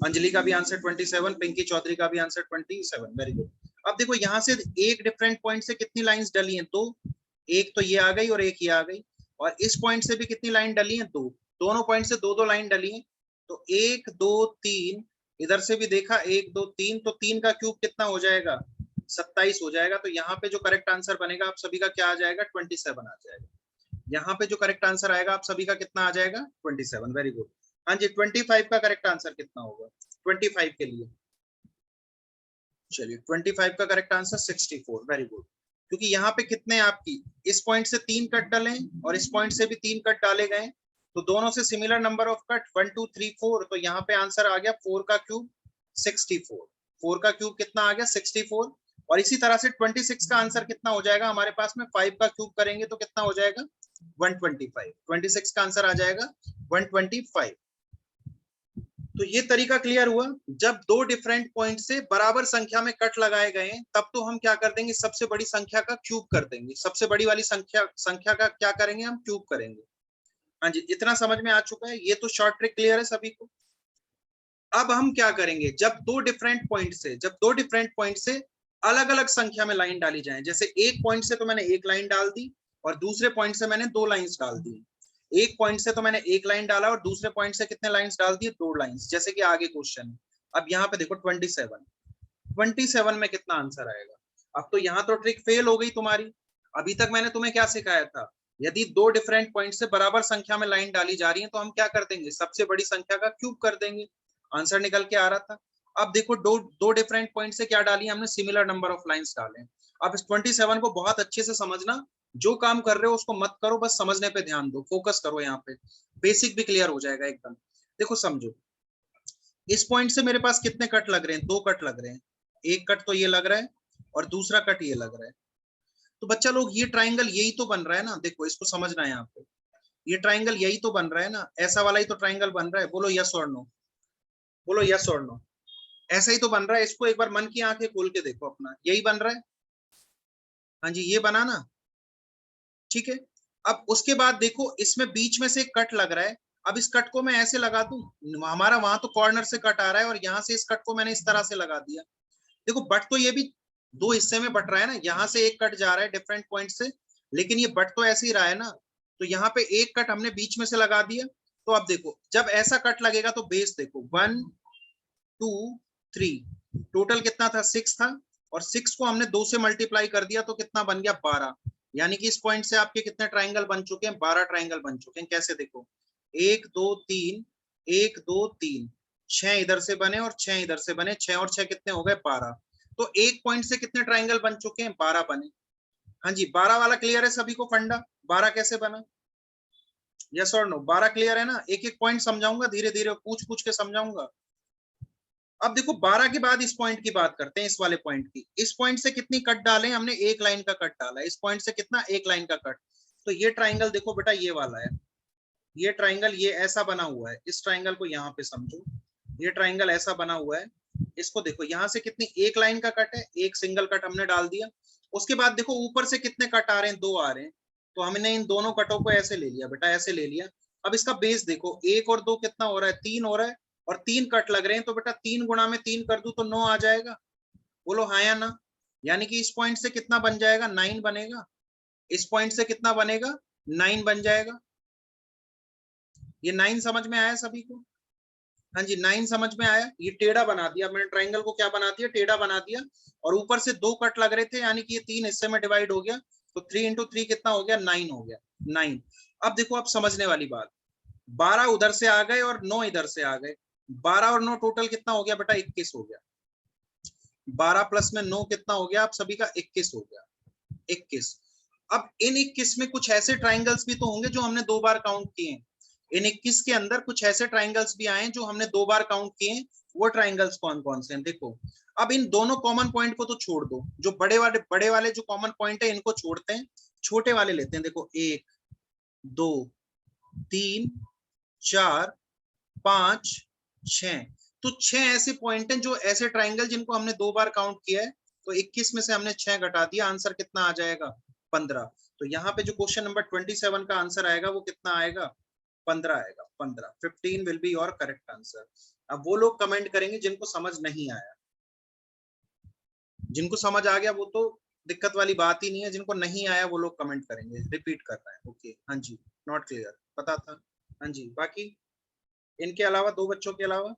अंजलि का भी आंसर 27, पिंकी चौधरी का भी आंसर 27, वेरी गुड। अब देखो यहाँ से एक डिफरेंट पॉइंट से कितनी लाइंस डली हैं, दो, एक तो ये आ गई और एक ये आ गई, और इस पॉइंट से भी कितनी लाइन डली है, दो, दोनों पॉइंट से दो दो लाइन डली है, तो 1 2 3, इधर से भी देखा 1 2 3, तो 3 का क्यूब कितना हो जाएगा, 27 हो जाएगा। तो यहाँ पे जो करेक्ट आंसर बनेगा आप सभी का क्या आ जाएगा, 27 आ जाएगा। यहाँ पे जो करेक्ट आंसर आएगा आप सभी का कितना आ जाएगा 27। Very good. हाँ जी 25 का करेक्ट आंसर कितना होगा 25 के लिए? चलिए 25 का करेक्ट आंसर 64। Very good. क्योंकि यहाँ पे कितने आपकी इस पॉइंट से 3 कट डाले और इस पॉइंट से भी 3 कट डाले गए, तो दोनों से सिमिलर नंबर ऑफ कट 1 2 3 4, तो यहाँ पे आंसर आ गया 4 का क्यूब 64। 4 का क्यूब कितना आ गया 64। और इसी तरह से 26 का आंसर कितना हो जाएगा हमारे पास में 5 का क्यूब करेंगे तो कितना हो जाएगा 125। 26 का आंसर आ जाएगा 125। तो ये तरीका क्लियर हुआ। जब दो डिफरेंट पॉइंट से बराबर संख्या में कट लगाए गए तब तो हम क्या कर देंगे, सबसे बड़ी संख्या का क्यूब कर देंगे। सबसे बड़ी वाली संख्या का क्या करेंगे, हम क्यूब करेंगे। हाँ जी इतना समझ में आ चुका है। ये तो शॉर्ट ट्रिक क्लियर है सभी को। अब हम क्या करेंगे, जब दो डिफरेंट पॉइंट से अलग अलग संख्या में लाइन डाली जाए, जैसे एक पॉइंट से तो मैंने एक लाइन डाल दी और दूसरे पॉइंट से मैंने 2 लाइंस डाल दी। एक पॉइंट से तो मैंने एक लाइन डाला और दूसरे पॉइंट से कितने लाइंस डाल दिए, 2 लाइंस। जैसे कि आगे क्वेश्चन है। अब यहाँ पे देखो 27 में कितना आंसर आएगा। अब तो यहाँ तो ट्रिक फेल हो गई तुम्हारी। अभी तक मैंने तुम्हें क्या सिखाया था, यदि दो डिफरेंट पॉइंट से बराबर संख्या में लाइन डाली जा रही है तो हम क्या कर देंगे, सबसे बड़ी संख्या का क्यूब कर देंगे। आंसर निकल के आ रहा था। अब देखो दो डिफरेंट पॉइंट से क्या डाली हमने, सिमिलर नंबर ऑफ लाइंस डाले। अब इस 27 को बहुत अच्छे से समझना। जो काम कर रहे हो उसको मत करो, बस समझने पे ध्यान दो, फोकस करो। यहाँ पे बेसिक भी क्लियर हो जाएगा एकदम। देखो समझो, इस पॉइंट से मेरे पास कितने कट लग रहे हैं, 2 कट लग रहे हैं। एक कट तो ये लग रहा है और दूसरा कट ये लग रहा है। तो बच्चा लोग ये ट्राइंगल यही तो बन रहा है ना, देखो इसको समझना है। यहाँ पे ये ट्राइंगल यही तो बन रहा है ना, ऐसा वाला ही तो ट्राइंगल बन रहा है। बोलो यस और नो, बोलो यस और नो। ऐसा ही तो बन रहा है। इसको एक बार मन की आंखें खोल के देखो अपना, यही बन रहा है। हाँ जी ये बना ना, ठीक है। अब उसके बाद देखो इसमें बीच में से एक कट लग रहा है। अब इस कट को मैं ऐसे लगा दूं, हमारा वहां तो कॉर्नर से कट आ रहा है और यहाँ से इस कट को मैंने इस तरह से लगा दिया। देखो बट तो ये भी 2 हिस्से में बट रहा है ना, यहाँ से एक कट जा रहा है डिफरेंट पॉइंट से, लेकिन ये बट तो ऐसे ही रहा है ना। तो यहाँ पे एक कट हमने बीच में से लगा दिया। तो अब देखो जब ऐसा कट लगेगा तो बेस देखो 1 2 3, टोटल कितना था 6 था, और 6 को हमने 2 से मल्टीप्लाई कर दिया तो कितना बन गया 12। यानी कि इस पॉइंट से आपके कितने ट्राइंगल बन चुके हैं, 12 ट्राइंगल बन चुके हैं। कैसे देखो 1 2 3 1 2 3, 6 इधर से बने और 6 इधर से बने, 6 और 6 कितने हो गए 12। तो एक पॉइंट से कितने ट्राइंगल बन चुके हैं, 12 बने। हाँ जी 12 वाला क्लियर है सभी को फंडा, 12 कैसे बना, यस और नो। 12 क्लियर है ना, एक एक पॉइंट समझाऊंगा, धीरे धीरे पूछ पूछ के समझाऊंगा। अब देखो 12 के बाद इस पॉइंट की बात करते हैं, इस वाले पॉइंट की। इस पॉइंट से कितनी कट डाले हमने, एक लाइन का कट डाला। इस पॉइंट से कितना, एक लाइन का कट। तो ये ट्राइंगल देखो बेटा ये वाला है, ये ट्राइंगल ये ऐसा बना हुआ है। इस ट्राइंगल को यहाँ पे समझो, ये ट्राइंगल ऐसा बना हुआ है। इसको देखो यहाँ से कितनी, एक लाइन का कट है, एक सिंगल कट हमने डाल दिया। उसके बाद देखो ऊपर से कितने कट आ रहे हैं, 2 आ रहे हैं। तो हमने इन दोनों कटों को ऐसे ले लिया बेटा, ऐसे ले लिया। अब इसका बेस देखो 1 और 2 कितना हो रहा है, 3 हो रहा है, और 3 कट लग रहे हैं। तो बेटा 3 गुणा में 3 कर दूं तो 9 आ जाएगा। बोलो हाँ या ना। यानी कि इस पॉइंट से कितना बन जाएगा, 9 बनेगा। इस पॉइंट से कितना बनेगा, 9 बन जाएगा। ये 9 समझ में आया सभी को? हाँ जी 9 समझ में आया। ये टेढ़ा बना दिया मैंने, ट्राइंगल को क्या बना दिया, टेढ़ा बना दिया। और ऊपर से 2 कट लग रहे थे, यानी कि ये 3 हिस्से में डिवाइड हो गया। तो 3 इंटू 3 कितना हो गया, 9 हो गया, 9। अब देखो अब समझने वाली बात, 12 उधर से आ गए और 9 इधर से आ गए। 12 और 9 टोटल कितना हो गया बेटा, 21 हो गया। 12 प्लस में 9 कितना हो गया आप सभी का, 21 हो गया, 21। अब इन 21 में कुछ ऐसे ट्राइंगल्स भी तो होंगे जो हमने 2 बार काउंट किए हैं। इन 21 के अंदर कुछ ऐसे ट्राइंगल्स भी आए हैं जो हमने 2 बार काउंट किए हैं। वो ट्राइंगल्स कौन कौन से हैं देखो। अब इन दोनों कॉमन पॉइंट को तो छोड़ दो, जो बड़े वाले जो कॉमन पॉइंट है इनको छोड़ते हैं, छोटे वाले लेते हैं। देखो 1 2 3 4 5 6, तो 6 ऐसे पॉइंट हैं जो ऐसे ट्राइंगल जिनको हमने 2 बार काउंट किया है। तो 21 में से हमने 6 घटा दिया, आंसर कितना आ जाएगा, 15। तो यहाँ पे जो क्वेश्चन नंबर 27 का आंसर आएगा वो कितना आएगा, 15 आएगा, 15। 15 will be your correct answer. अब वो लोग कमेंट करेंगे जिनको समझ नहीं आया, जिनको समझ आ गया वो तो दिक्कत वाली बात ही नहीं है, जिनको नहीं आया वो लोग कमेंट करेंगे रिपीट कर रहा है। ओके हाँ जी, नॉट क्लियर, पता था। हाँ जी बाकी इनके अलावा 2 बच्चों के अलावा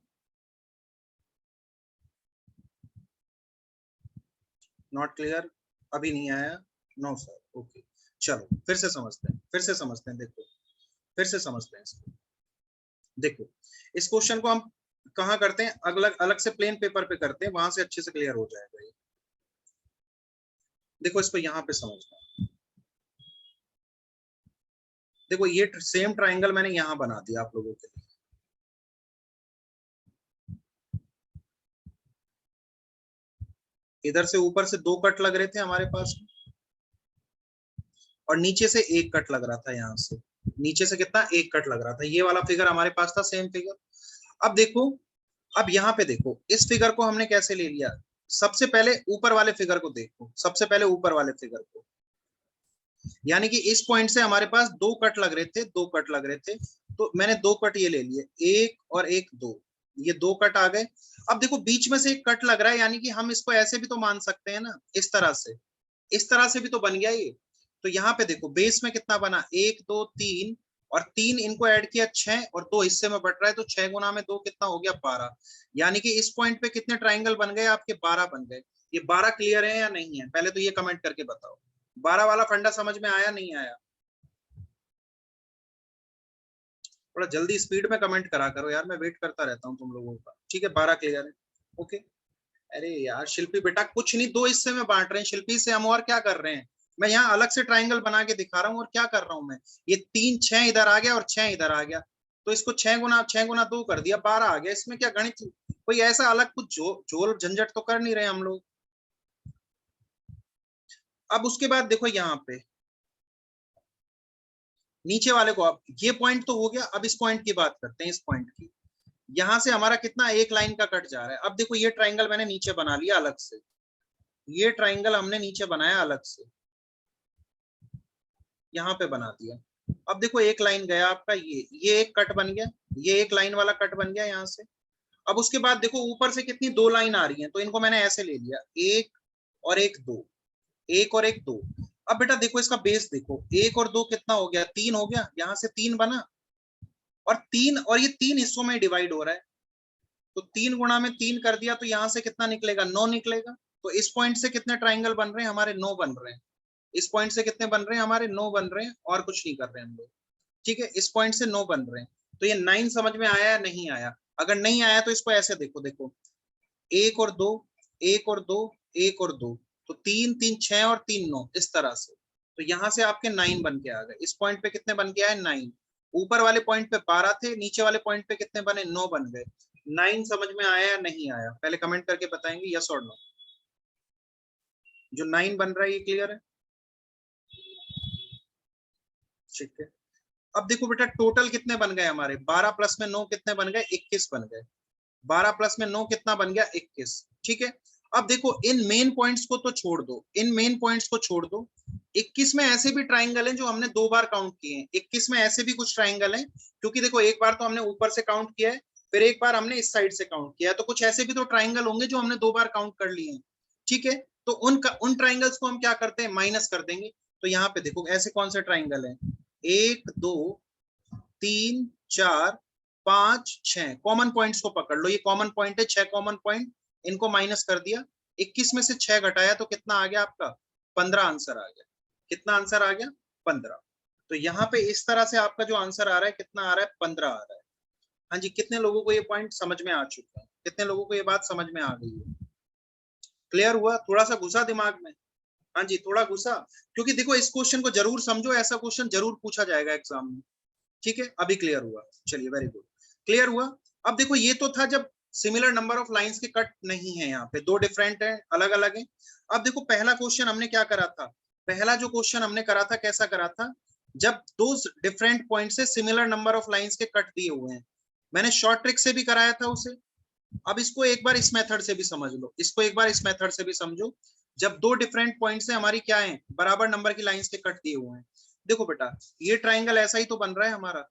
नॉट क्लियर, अभी नहीं आया, नो सर। ओके चलो फिर से समझते हैं, देखो फिर से समझते हैं इसको। देखो इस क्वेश्चन को हम कहाँ करते हैं, अलग अलग से प्लेन पेपर पे करते हैं, वहां से अच्छे से क्लियर हो जाएगा ये। देखो इसको यहाँ पे समझना, देखो ये सेम ट्राइंगल मैंने यहाँ बना दिया आप लोगों के लिए। इधर से ऊपर से 2 कट लग रहे थे हमारे पास और नीचे से 1 कट लग रहा था, यहाँ से नीचे से कितना 1 कट लग रहा था। ये वाला फिगर हमारे पास था, सेम फिगर। अब देखो, अब यहाँ पे देखो इस फिगर को हमने कैसे ले लिया। सबसे पहले ऊपर वाले फिगर को देखो, सबसे पहले ऊपर वाले फिगर को, यानी कि इस पॉइंट से हमारे पास 2 कट लग रहे थे, 2 कट लग रहे थे, तो मैंने 2 कट ये ले लिए, 1 और 1 2, ये 2 कट आ गए। अब देखो बीच में से एक कट लग रहा है, यानी कि हम इसको ऐसे भी तो मान सकते हैं ना, इस तरह से, इस तरह से भी तो बन गया ये। तो यहाँ पे देखो बेस में कितना बना, 1 2 3 और 3 इनको ऐड किया 6 और 2 हिस्से में बट रहा है, तो 6 गुना में 2 कितना हो गया 12। यानी कि इस पॉइंट पे कितने ट्राइंगल बन गए आपके, 12 बन गए। ये 12 क्लियर है या नहीं है, पहले तो ये कमेंट करके बताओ। 12 वाला फंडा समझ में आया नहीं आया? थोड़ा जल्दी स्पीड में कमेंट करा करो यार, मैं वेट करता रहता हूँ तुम लोगों का। ठीक है 12 क्लियर है, ओके। अरे यार शिल्पी बेटा कुछ नहीं, 2 हिस्से में बांट रहे हैं शिल्पी से हम, और क्या कर रहे हैं। मैं यहाँ अलग से ट्राइंगल बना के दिखा रहा हूँ, और क्या कर रहा हूँ मैं, ये 3 6 इधर आ गया और 6 इधर आ गया, तो इसको 6 गुना 2 कर दिया, 12 आ गया। इसमें क्या गणित कोई ऐसा अलग कुछ झोल झंझट तो कर नहीं रहे हम लोग। अब उसके बाद देखो यहाँ पे नीचे वाले को, अब ये पॉइंट तो हो गया, अब इस पॉइंट की बात करते हैं, इस पॉइंट की। यहां से हमारा कितना, एक लाइन का कट जा रहा है। अब देखो ये ट्राइंगल मैंने नीचे बना लिया अलग से, ये ट्राइंगल हमने नीचे बनाया अलग से, यहाँ पे बना दिया। अब देखो एक लाइन गया आपका, ये एक कट बन गया, ये एक लाइन वाला कट बन गया यहाँ से। अब उसके बाद देखो ऊपर से कितनी 2 लाइन आ रही हैं, तो इनको मैंने ऐसे ले लिया, 1 और 1 2, 1 और 1 2। अब बेटा देखो इसका बेस देखो, 1 और 2 कितना हो गया, 3 हो गया, यहाँ से 3 बना, और 3 और ये 3 हिस्सों में डिवाइड हो रहा है, तो 3 गुणा में 3 कर दिया, तो यहाँ से कितना निकलेगा, 9 निकलेगा। तो इस पॉइंट से कितने ट्राइंगल बन रहे हैं हमारे, 9 बन रहे हैं। इस पॉइंट से कितने बन रहे हैं हमारे, 9 बन रहे हैं, और कुछ नहीं कर रहे हैं हम लोग। ठीक है, इस पॉइंट से 9 बन रहे हैं। तो ये 9 समझ में आया या नहीं आया? अगर नहीं आया तो इसको ऐसे देखो, देखो 1 और 2, 1 और 2, 1 और 2, तो 3 3 6 और 3 9, इस तरह से। तो यहाँ से आपके 9 बन के आ गए। इस पॉइंट पे कितने बन के आए, 9। ऊपर वाले पॉइंट पे 12 थे, नीचे वाले पॉइंट पे कितने बने, 9 बन गए। 9 समझ में आया या नहीं आया, पहले कमेंट करके बताएंगे यस और नो। जो 9 बन रहा है ये क्लियर है? ठीक है। अब देखो बेटा टोटल कितने बन गए हमारे, 12 प्लस में 9 कितने बन गए, 21 बन गए। 12 प्लस में 9 कितना बन गया, 21। ठीक है। अब देखो इन मेन पॉइंट्स को तो छोड़ दो, इन मेन पॉइंट्स को छोड़ दो। 21 में ऐसे भी ट्राइंगल हैं जो हमने 2 बार काउंट किए हैं। 21 में ऐसे भी कुछ ट्राइंगल हैं, क्योंकि देखो एक बार तो हमने ऊपर से काउंट किया है, फिर एक बार हमने इस साइड से काउंट किया है, तो कुछ ऐसे भी तो ट्राइंगल होंगे जो हमने 2 बार काउंट कर लिए हैं। ठीक है, तो उन ट्राइंगल्स को हम क्या करते हैं, माइनस कर देंगे। तो यहाँ पे देखो ऐसे कौन से ट्राइंगल है, 1 2 3 4 5 6, कॉमन पॉइंट्स को पकड़ लो, ये कॉमन पॉइंट है, 6 कॉमन पॉइंट, इनको माइनस कर दिया। 21 में से 6 घटाया तो कितना आ गया आपका, 15 आंसर आ गया। कितना आंसर आ गया, 15। तो यहाँ पे इस तरह से आपका जो आंसर आ रहा है कितना आ रहा है, 15 आ रहा है। हाँ जी, कितने लोगों को ये पॉइंट समझ में आ चुका है, कितने लोगों को ये बात समझ में आ गई है, क्लियर हुआ? थोड़ा सा घुसा दिमाग में? हाँ जी थोड़ा घुसा, क्योंकि देखो इस क्वेश्चन को जरूर समझो, ऐसा क्वेश्चन जरूर पूछा जाएगा एग्जाम में। ठीक है, अभी क्लियर हुआ, चलिए वेरी गुड, क्लियर हुआ। अब देखो ये तो था जब सिमिलर नंबर ऑफ लाइंस के कट नहीं है, यहाँ पे 2 डिफरेंट है, अलग अलग है। अब देखो पहला क्वेश्चन हमने क्या करा था, पहला जो क्वेश्चन हमने करा था कैसा करा था, जब 2 डिफरेंट पॉइंट से सिमिलर नंबर ऑफ लाइंस के कट दिए हुए हैं, मैंने शॉर्ट ट्रिक से भी कराया था उसे। अब इसको एक बार इस मेथड से भी समझ लो, इसको एक बार इस मेथड से भी समझो। जब 2 डिफरेंट पॉइंट से हमारी क्या है, बराबर नंबर की लाइंस के कट दिए हुए हैं, देखो बेटा ये ट्राइंगल ऐसा ही तो बन रहा है हमारा,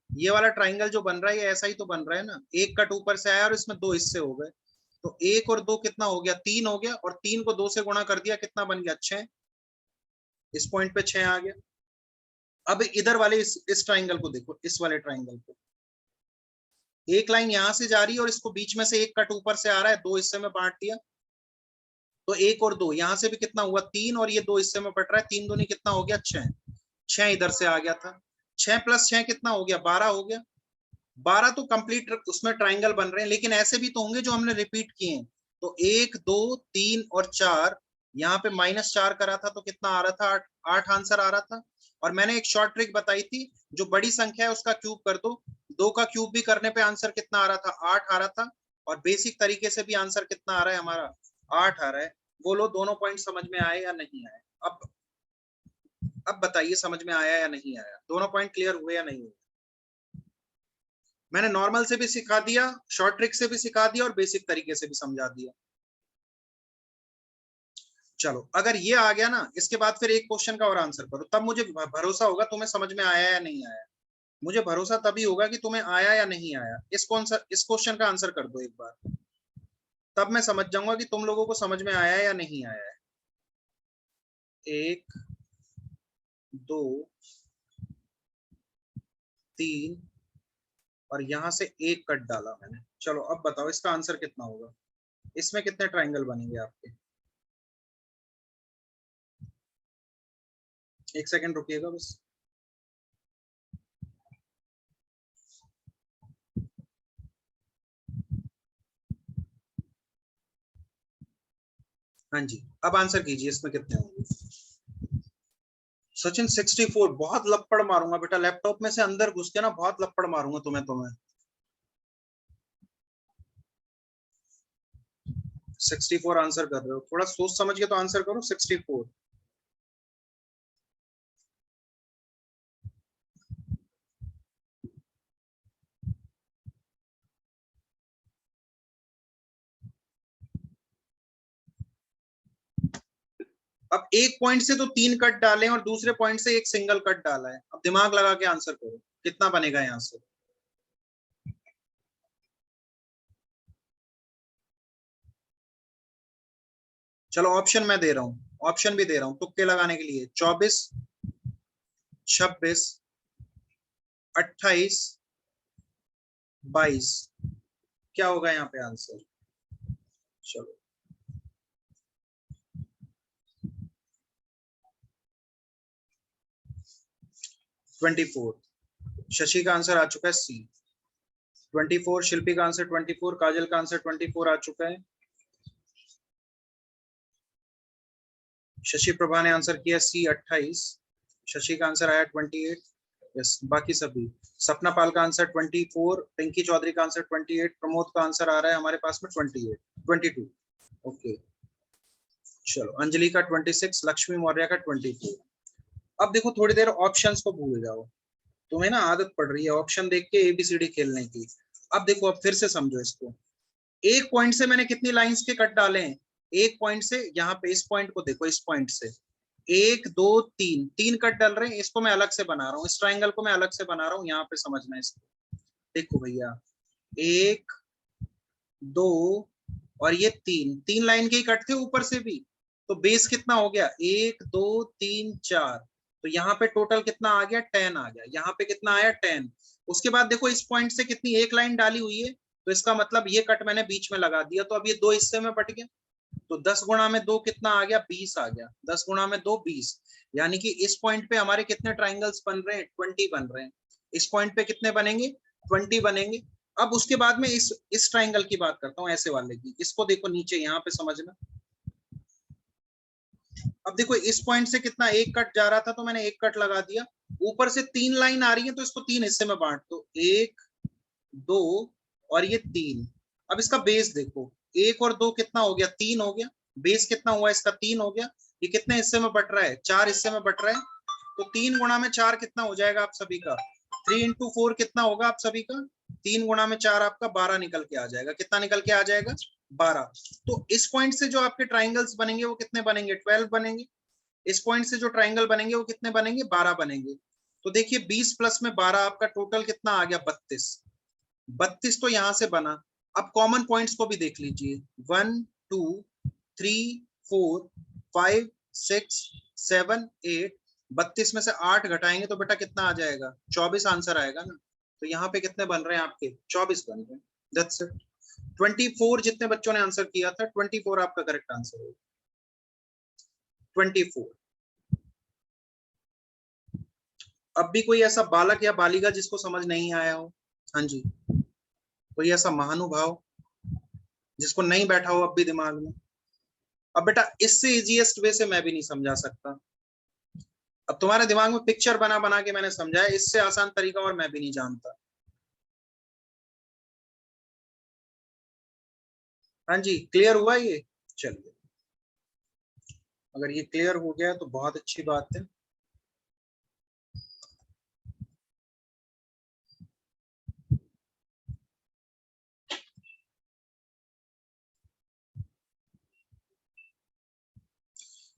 ये वाला ट्राइंगल जो बन रहा है ये ऐसा ही तो बन रहा है ना, एक कट ऊपर से आया और इसमें 2 हिस्से हो गए, तो 1 और 2 कितना हो गया, 3 हो गया, और 3 को 2 से गुणा कर दिया, कितना बन गया, 6। इस पॉइंट पे 6 आ गया। अब इधर वाले इस ट्राइंगल को देखो, इस वाले ट्राइंगल को, एक लाइन यहां से जा रही है और इसको बीच में से एक कट ऊपर से आ रहा है, 2 हिस्से में बांट दिया, तो 1 और 2 यहाँ से भी कितना हुआ 3 और ये 2 हिस्से में बट रहा है, 3 दूनी कितना हो गया 6, 6 इधर से आ गया था, 6 + 6 कितना हो गया 12 हो गया। 12 तो कंप्लीट उसमें ट्राइंगल बन रहे हैं, लेकिन ऐसे भी तो होंगे जो हमने रिपीट किए हैं। तो 1 2 3 और 4, यहाँ पे -4 करा था तो कितना आ रहा था 8, 8 आंसर आ रहा था। और मैंने एक शॉर्ट ट्रिक बताई थी, जो बड़ी संख्या है उसका क्यूब कर दो, 2 का क्यूब भी करने पे आंसर कितना आ रहा था 8 आ रहा था, और बेसिक तरीके से भी आंसर कितना आ रहा है हमारा 8 आ रहा है। बोलो दोनों पॉइंट समझ में आए या नहीं आए? अब बताइए समझ में आया या नहीं आया, दोनों पॉइंट क्लियर हुए या नहीं हुए? मैंने नॉर्मल से भी सिखा दिया, शॉर्ट ट्रिक से भी सिखा दिया और बेसिक तरीके से भी समझा दिया। चलो अगर ये आ गया ना, इसके बाद फिर एक क्वेश्चन का और आंसर करो, तब मुझे भरोसा होगा तुम्हें समझ में आया या नहीं आया। मुझे भरोसा तभी होगा कि तुम्हें आया या नहीं आया। इस क्वेश्चन का आंसर कर दो एक बार, तब मैं समझ जाऊंगा कि तुम लोगों को समझ में आया या नहीं आया है। 1 2 3 और यहां से 1 कट डाला मैंने। चलो अब बताओ इसका आंसर कितना होगा, इसमें कितने ट्राइंगल बनेंगे आपके? एक सेकंड रुकिएगा बस। हाँ जी, अब आंसर कीजिए इसमें कितने होंगे। सचिन 64, बहुत लपड़ मारूंगा बेटा, लैपटॉप में से अंदर घुस के ना बहुत लपड़ मारूंगा तुम्हें। 64 आंसर कर रहे हो, थोड़ा सोच समझ के तो आंसर करो। 64 अब एक पॉइंट से तो 3 कट डाले और दूसरे पॉइंट से एक सिंगल कट डाला है। अब दिमाग लगा के आंसर करो कितना बनेगा यहां से। चलो ऑप्शन मैं दे रहा हूं, ऑप्शन भी दे रहा हूं तुक्के लगाने के लिए। 24 26 28 22 क्या होगा यहाँ पे आंसर? चलो 24 शशि का आंसर आ चुका है सी। 24 शिल्पी का आंसर 24, काजल का आंसर 24 आ चुका है। शशि प्रभा ने आंसर किया सी 28, शशि का आंसर आया 28। यस, बाकी सभी। सपना पाल का आंसर 24, पिंकी चौधरी का आंसर 28, प्रमोद का आंसर आ रहा है हमारे पास में 28 22। ओके चलो, अंजलि का 26, लक्ष्मी मौर्य का 24। अब देखो थोड़ी देर ऑप्शंस को भूल जाओ, तुम्हें ना आदत पड़ रही है ऑप्शन देख के एबीसीडी खेलने की। अब देखो, अब फिर से समझो इसको। एक पॉइंट से मैंने कितनी लाइंस के कट डाले हैं? एक पॉइंट से, यहाँ पे इस पॉइंट को देखो, इस पॉइंट से 1 2 3 3 कट डाल रहे हैं। इसको मैं अलग से बना रहा हूँ, इस ट्राइंगल को मैं अलग से बना रहा हूँ, यहाँ पे समझना है इसको। देखो भैया 1 2 और ये 3 लाइन के ही कट थे ऊपर से भी, तो बेस कितना हो गया 1 2 3 4। तो यहाँ पे टोटल कितना आ गया 10 आ गया, यहाँ पे कितना आया 10। उसके बाद देखो इस पॉइंट से कितनी एक लाइन डाली हुई है, तो इसका मतलब ये कट मैंने बीच में लगा दिया, तो अब ये 2 हिस्से में बट गया। तो 10 गुणा में 2 कितना आ गया 20 आ गया, 10 गुणा में 2 20। यानी कि इस पॉइंट पे हमारे कितने ट्राइंगल्स बन रहे हैं 20 बन रहे हैं। इस पॉइंट पे कितने बनेंगे 20 बनेंगे। अब उसके बाद में इस ट्राइंगल की बात करता हूँ, ऐसे वाले की। इसको देखो नीचे यहाँ पे समझना। अब देखो इस पॉइंट से कितना एक कट जा रहा था, तो मैंने एक कट लगा दिया। ऊपर से 3 लाइन आ रही है, तो इसको 3 हिस्से में बांट दो, 1 2 और ये 3। अब इसका बेस देखो, 1 और 2 कितना हो गया 3 हो गया। बेस कितना हुआ इसका 3 हो गया। ये कितने हिस्से में बट रहा है 4 हिस्से में बट रहा है। तो 3 गुणा में 4 कितना हो जाएगा आप सभी का? 3 into 4 कितना होगा आप सभी का? 3 गुणा में 4 आपका 12 निकल के आ जाएगा। कितना निकल के आ जाएगा 12। तो इस पॉइंट से जो आपके ट्राइंगल्स बनेंगे वो कितने बनेंगे 12 बनेंगे। इस पॉइंट से जो ट्राइंगल बनेंगे वो कितने बनेंगे 12 बनेंगे। तो देखिए 20 प्लस में 12 आपका टोटल कितना आ गया 32। 32 तो यहां से बना। अब कॉमन पॉइंट्स को भी देख लीजिए, 1 2 3 4 5 6 7 8। 32 में से 8 घटाएंगे तो बेटा कितना आ जाएगा 24 आंसर आएगा ना। तो यहाँ पे कितने बन रहे हैं आपके 24 बन रहे हैं। That's it. 24 जितने बच्चों ने आंसर किया था 24 आपका करेक्ट आंसर होगा। 24। अब भी कोई ऐसा बालक या बालिका जिसको समझ नहीं आया हो? हाँ जी, कोई ऐसा महानुभाव जिसको नहीं बैठा हो अब भी दिमाग में? अब बेटा इससे इजीएस्ट वे से मैं भी नहीं समझा सकता। अब तुम्हारे दिमाग में पिक्चर बना बना के मैंने समझाया, इससे आसान तरीका और मैं भी नहीं जानता। हाँ जी, क्लियर हुआ ये? चलिए, अगर ये क्लियर हो गया तो बहुत अच्छी बात है।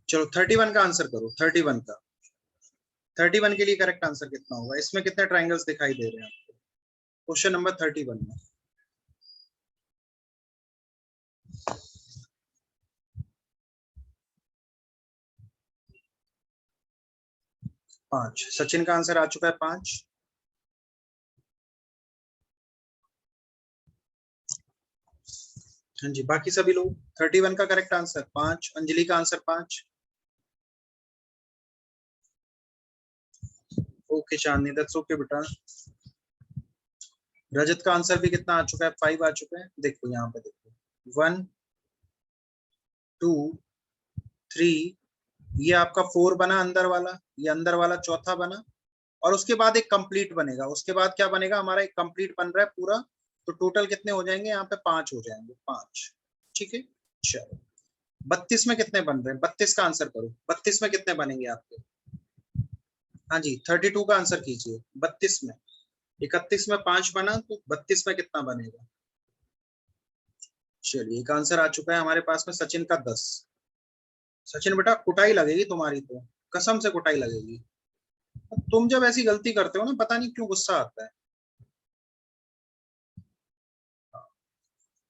चलो 31 का आंसर करो। 31 का, 31 के लिए करेक्ट आंसर कितना होगा? इसमें कितने ट्रायंगल्स दिखाई दे रहे हैं आपको क्वेश्चन नंबर 31 में? 5। सचिन का आंसर आ चुका है 5। हाँ जी, बाकी सभी लोग 31 का करेक्ट आंसर 5। अंजलि का answer 5। Okay Chandni, that's okay बेटा। रजत का आंसर भी कितना आ चुका है? 5 आ चुका है। देखो यहाँ पे देखो 1 2 3, ये आपका 4 बना अंदर वाला, ये अंदर वाला चौथा बना, और उसके बाद एक कंप्लीट बनेगा। उसके बाद क्या बनेगा? हमारा एक कंप्लीट बन रहा है पूरा, तो टोटल कितने हो जाएंगे यहाँ पे? 5 हो जाएंगे, 5। ठीक है, चलो 32 में कितने बन रहे हैं? 32 का आंसर करो। 32 में कितने बनेंगे आपके? हाँ जी, 32 का आंसर कीजिए। 32 में 31 में 5 बना, तो 32 में कितना बनेगा? चलिए, एक आंसर आ चुका है हमारे पास में, सचिन का 10। सचिन बेटा कुटाई लगेगी तुम्हारी, तो कसम से कुटाई लगेगी। तुम जब ऐसी गलती करते हो ना, पता नहीं क्यों गुस्सा आता है।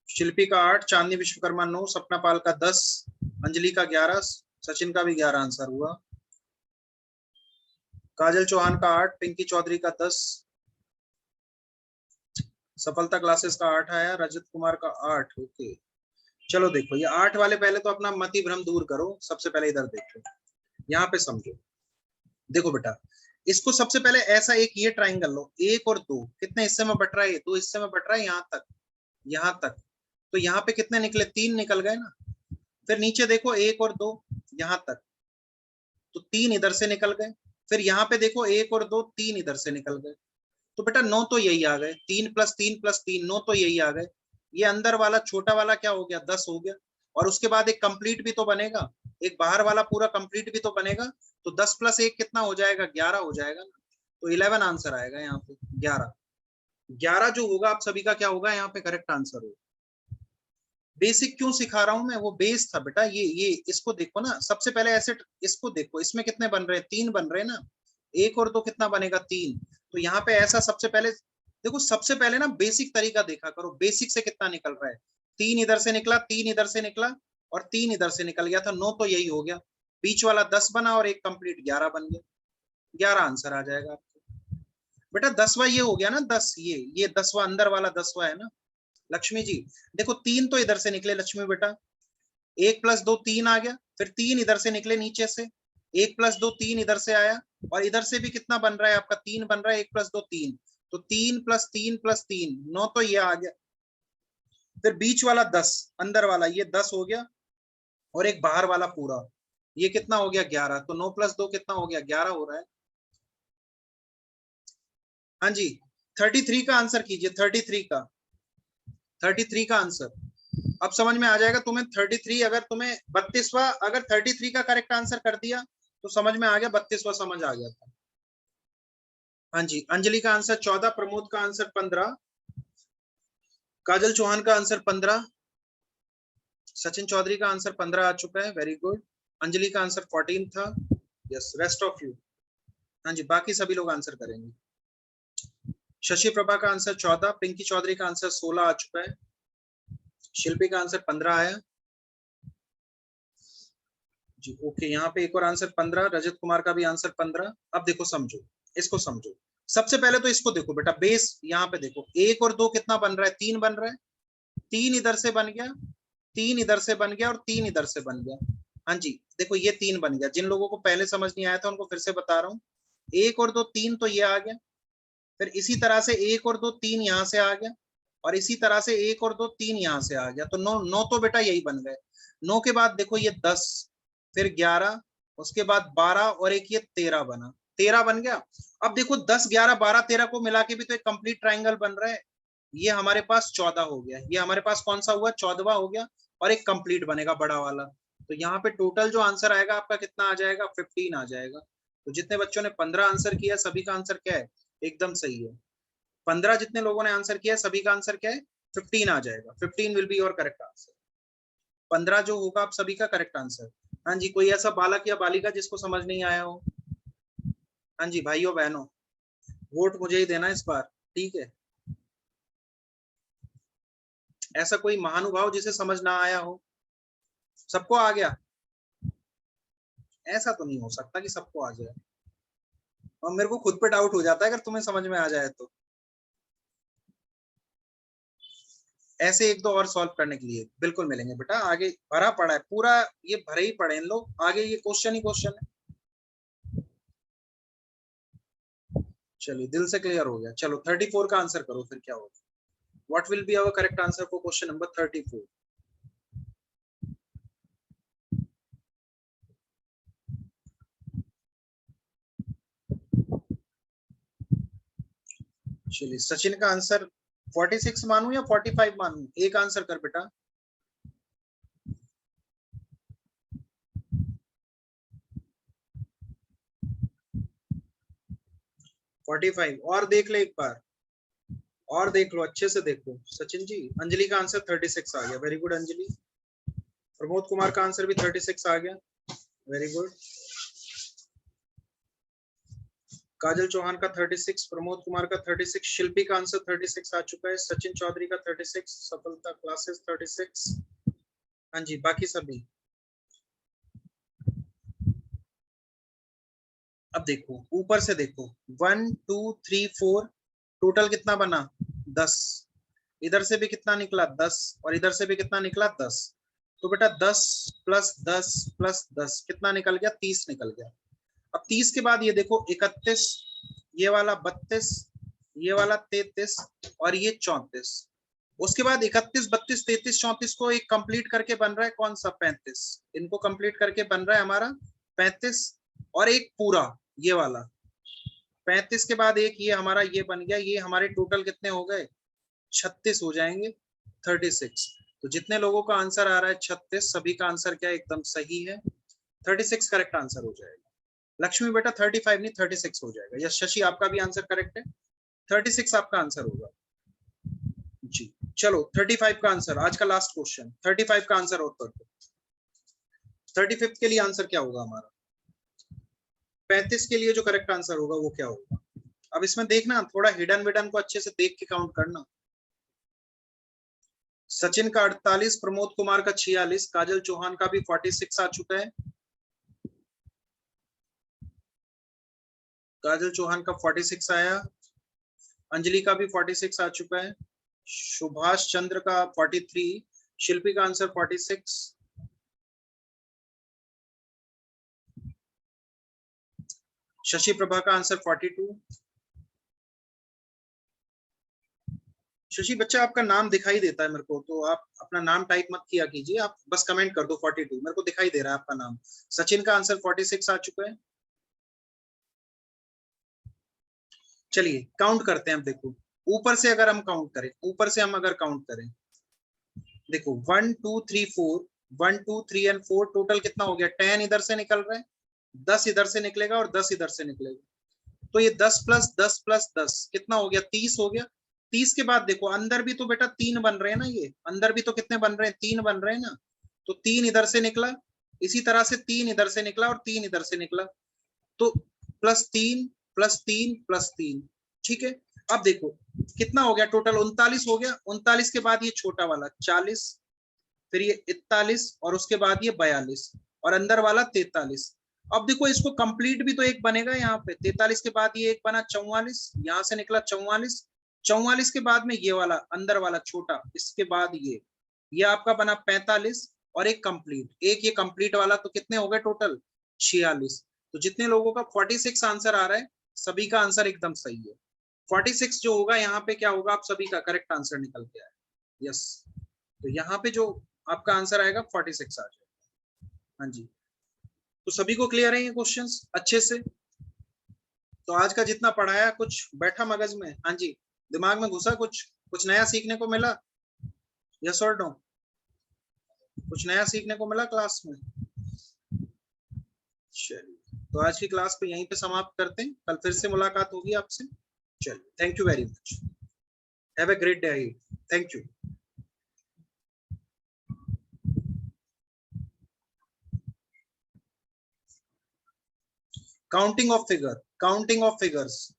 शिल्पी का 8, चांदनी विश्वकर्मा 9, सपना पाल का 10, अंजलि का 11, सचिन का भी 11 आंसर हुआ। काजल चौहान का 8, पिंकी चौधरी का 10, सफलता क्लासेस का 8 आया, रजत कुमार का 8। ओके, चलो देखो ये 8 वाले पहले तो अपना मति भ्रम दूर करो। सबसे पहले इधर देखो, यहाँ पे समझो। देखो बेटा, इसको सबसे पहले ऐसा एक ये ट्राइंगल लो, 1 और 2 कितने हिस्से में बट रहा है? 2 हिस्से में बट रहा है, यहाँ तक, यहाँ तक। तो यहाँ पे कितने निकले? 3 निकल गए ना। फिर नीचे देखो 1 और 2 यहाँ तक, तो 3 इधर से निकल गए। फिर यहाँ पे देखो 1 और 2, 3 इधर से निकल गए। तो बेटा 9 तो यही आ गए, 3 + 3 + 3 9 तो यही आ गए। ये अंदर वाला छोटा वाला क्या हो गया? 10 हो गया। और उसके बाद एक कंप्लीट भी तो बनेगा, एक बाहर वाला पूरा कंप्लीट भी तो बनेगा। तो 10 + 1 कितना हो जाएगा? 11 हो जाएगा ना। तो 11 आंसर आएगा यहाँ पे। 11 जो होगा आप सभी का क्या होगा यहाँ पे? करेक्ट आंसर होगा। बेसिक क्यों सिखा रहा हूं मैं? वो बेस था बेटा। ये इसको देखो ना, सबसे पहले ऐसे इसको देखो, इसमें कितने बन रहे हैं? 3 बन रहे हैं ना। 1 और 2 कितना बनेगा? 3। तो यहाँ पे ऐसा सबसे पहले देखो, सबसे पहले ना बेसिक तरीका देखा करो, बेसिक से कितना निकल रहा है। 3 इधर से निकला, 3 इधर से निकला, और 3 इधर से निकल गया था। 9 तो यही हो गया। बीच वाला 10 बना और एक कंप्लीट 11 बन गया। 11 आंसर आ जाएगा आपको। बेटा 10वां ये हो गया ना, 10 ये 10वां अंदर वाला 10वां है ना। लक्ष्मी जी देखो, 3 तो इधर से निकले लक्ष्मी बेटा, 1 + 2 3 आ गया। फिर 3 इधर से निकले नीचे से, 1 + 2 3 इधर से आया, और इधर से भी कितना बन रहा है आपका? 3 बन रहा है। 1 + 2 3, तो 3 + 3 + 3 9 तो ये आ गया। फिर बीच वाला 10 अंदर वाला ये 10 हो गया, और एक बाहर वाला पूरा ये कितना हो गया? 11। तो 9 + 2 कितना हो गया? 11 हो रहा है। हाँ जी, 33 का आंसर कीजिए। 33 का आंसर अब समझ में आ जाएगा तुम्हें। 33, अगर तुम्हें 32वां, अगर 33 का करेक्ट आंसर कर दिया तो समझ में आ गया, 32वां समझ आ गया था। हाँ जी, अंजलि का आंसर 14, प्रमोद का आंसर 15, काजल चौहान का आंसर 15, सचिन चौधरी का आंसर 15 आ चुका है। Very good. अंजलि का आंसर 14 था। Yes, rest of you. हाँ जी, बाकी सभी लोग आंसर करेंगे। शशि प्रभा का आंसर 14, पिंकी चौधरी का आंसर 16 आ चुका है, शिल्पी का आंसर 15 आया जी। ओके, यहाँ पे एक और आंसर 15, रजत कुमार का भी आंसर 15। अब देखो समझो, इसको समझो। सबसे पहले तो इसको देखो बेटा, बेस यहाँ पे देखो, 1 और 2 कितना बन रहा है? 3 बन रहा है। 3 इधर से बन गया, 3 इधर से बन गया, और 3 इधर से बन गया। हाँ जी, देखो ये 3 बन गया। जिन लोगों को पहले समझ नहीं आया था उनको फिर से बता रहा हूँ। 1 और 2 3 तो ये आ गया, फिर इसी तरह से 1 और 2 3 यहाँ से आ गया, और इसी तरह से 1 और 2 3 यहाँ से आ गया, तो 9 9 तो बेटा यही बन गए। 9 के बाद देखो ये 10, फिर 11, उसके बाद 12 और एक ये 13 बना, 13 बन गया। अब देखो 10 11 12 13 को मिला के भी तो एक कंप्लीट ट्राइंगल बन रहा है। ये हमारे पास 14 हो गया, ये हमारे पास कौन सा हुआ, 14वां हो गया, और एक कंप्लीट बनेगा बड़ा वाला। तो यहाँ पे टोटल जो आंसर आएगा आपका कितना आ जाएगा, 15 आ जाएगा। तो जितने बच्चों ने 15 आंसर किया सभी का आंसर क्या है, एकदम सही है। 15 जितने लोगों ने आंसर किया सभी का आंसर क्या है, 15 आ जाएगा। 15 will be your correct answer. 15 जो होगा आप सभी का करेक्ट आंसर। हाँ जी, कोई ऐसा बालक या बालिका जिसको समझ नहीं आया हो? हाँ जी भाइयों बहनों, वोट मुझे ही देना इस बार, ठीक है? ऐसा कोई महानुभाव जिसे समझ ना आया हो? सबको आ गया? ऐसा तो नहीं हो सकता कि सबको आ जाए, और मेरे को खुद पे डाउट हो जाता है अगर तुम्हें समझ में आ जाए तो। ऐसे एक दो और सॉल्व करने के लिए बिल्कुल मिलेंगे बेटा, आगे भरा पड़ा है पूरा, ये भरे ही पड़े इन लोग, आगे ये क्वेश्चन ही क्वेश्चन है। चलिए दिल से क्लियर हो गया। चलो 34 का आंसर करो फिर क्या होगा। What will be our correct answer for question number 34? चलिए सचिन का आंसर 46 मानू या 45 मानू, एक आंसर कर बेटा। 45 और देख ले एक बार, और देख लो अच्छे से देखो सचिन जी। अंजलि का आंसर 36 आ गया, वेरी गुड अंजलि। प्रमोद कुमार का आंसर भी 36 आ गया, वेरी गुड। काजल चौहान का 36, प्रमोद कुमार का 36, शिल्पी का आंसर 36 आ चुका है, सचिन चौधरी का 36, सफलता क्लासेस 36। हाँ जी बाकी सभी। अब देखो ऊपर से देखो, 1 2 3 4, टोटल कितना बना, 10। इधर से भी कितना निकला, 10, और इधर से भी कितना निकला, 10। तो बेटा 10 प्लस 10 प्लस 10 कितना निकल गया, 30 निकल गया। अब 30 के बाद ये देखो 31, ये वाला 32, ये वाला 33, और ये 34। उसके बाद 31 32 33 34 को एक कंप्लीट करके बन रहा है कौन सा, 35। इनको कंप्लीट करके बन रहा है हमारा 35, और एक पूरा ये वाला 35 के बाद एक ये हमारा ये बन गया। ये हमारे टोटल कितने हो गए, 36 हो जाएंगे, 36। तो जितने लोगों का आंसर आ रहा है 36, सभी का आंसर क्या एकदम सही है, 36 करेक्ट आंसर हो जाएगा। लक्ष्मी बेटा 35 नहीं 36 हो जाएगा। यस शशि आपका भी आंसर करेक्ट है, 36 आपका आंसर होगा जी। चलो 35 का आंसर, आज का लास्ट क्वेश्चन 35 का आंसर और कर दो। 35 के लिए आंसर क्या होगा हमारा, 35 के लिए जो करेक्ट आंसर होगा वो क्या होगा। अब इसमें देखना थोड़ा हिडन विडन को अच्छे से देख के काउंट करना। सचिन का 48, प्रमोद कुमार का 46, काजल चौहान का भी 46 आ चुका है, काजल चौहान का 46 आया, अंजलि का भी 46 आ चुका है, सुभाष चंद्र का 43, शिल्पी का आंसर 46, शशि प्रभा का आंसर 42। शशि बच्चा आपका नाम दिखाई देता है मेरे को, तो आप अपना नाम टाइप मत किया कीजिए, आप बस कमेंट कर दो 42, मेरे को दिखाई दे रहा है आपका नाम। सचिन का आंसर 46 आ चुका है। चलिए काउंट करते हैं। अब देखो ऊपर से अगर हम काउंट करें, ऊपर से हम अगर काउंट करें, देखो 1 2 3 4, 1 2 3 एंड 4, टोटल कितना हो गया, 10 इधर से निकल रहा है, 10 इधर से निकलेगा और 10 इधर से निकलेगा। तो ये 10 प्लस 10 प्लस 10 कितना हो गया, 30 हो गया। 30 के बाद देखो अंदर भी तो बेटा 3 बन रहे हैं ना, ये अंदर भी तो कितने बन रहे हैं, 3 बन रहे हैं ना। तो 3 इधर से निकला, इसी तरह से 3 इधर से निकला और 3 इधर से निकला, तो +3 +3 +3, ठीक है। अब देखो कितना हो गया, टोटल 39 हो गया। 39 के बाद ये छोटा वाला 40, फिर ये 41, और उसके बाद ये 42, और अंदर वाला 43। अब देखो इसको कंप्लीट भी तो एक बनेगा यहाँ पे, 43 के बाद ये एक बना 44, यहाँ से निकला 44, 44 के बाद में ये वाला अंदर वाला छोटा, इसके बाद ये आपका बना 45, और एक कंप्लीट, एक ये कंप्लीट वाला, तो कितने हो गए टोटल 46। तो जितने लोगों का 46 आंसर आ रहा है सभी का आंसर एकदम सही है। 46 जो होगा यहाँ पे क्या होगा, आप सभी का करेक्ट आंसर निकल के आएगा। यस, तो यहाँ पे जो आपका आंसर आएगा 46 आ जाएगा। हाँ जी, तो सभी को क्लियर है ये क्वेश्चंस अच्छे से? तो आज का जितना पढ़ाया कुछ बैठा मगज में? हाँ जी, दिमाग में घुसा, कुछ नया सीखने को मिला? यस और नो? कुछ नया सीखने को मिला क्लास में? चलिए, तो आज की क्लास को यहीं पे समाप्त करते हैं, कल फिर से मुलाकात होगी आपसे। चलिए, thank you very much, have a great day, thank you. Counting of figures,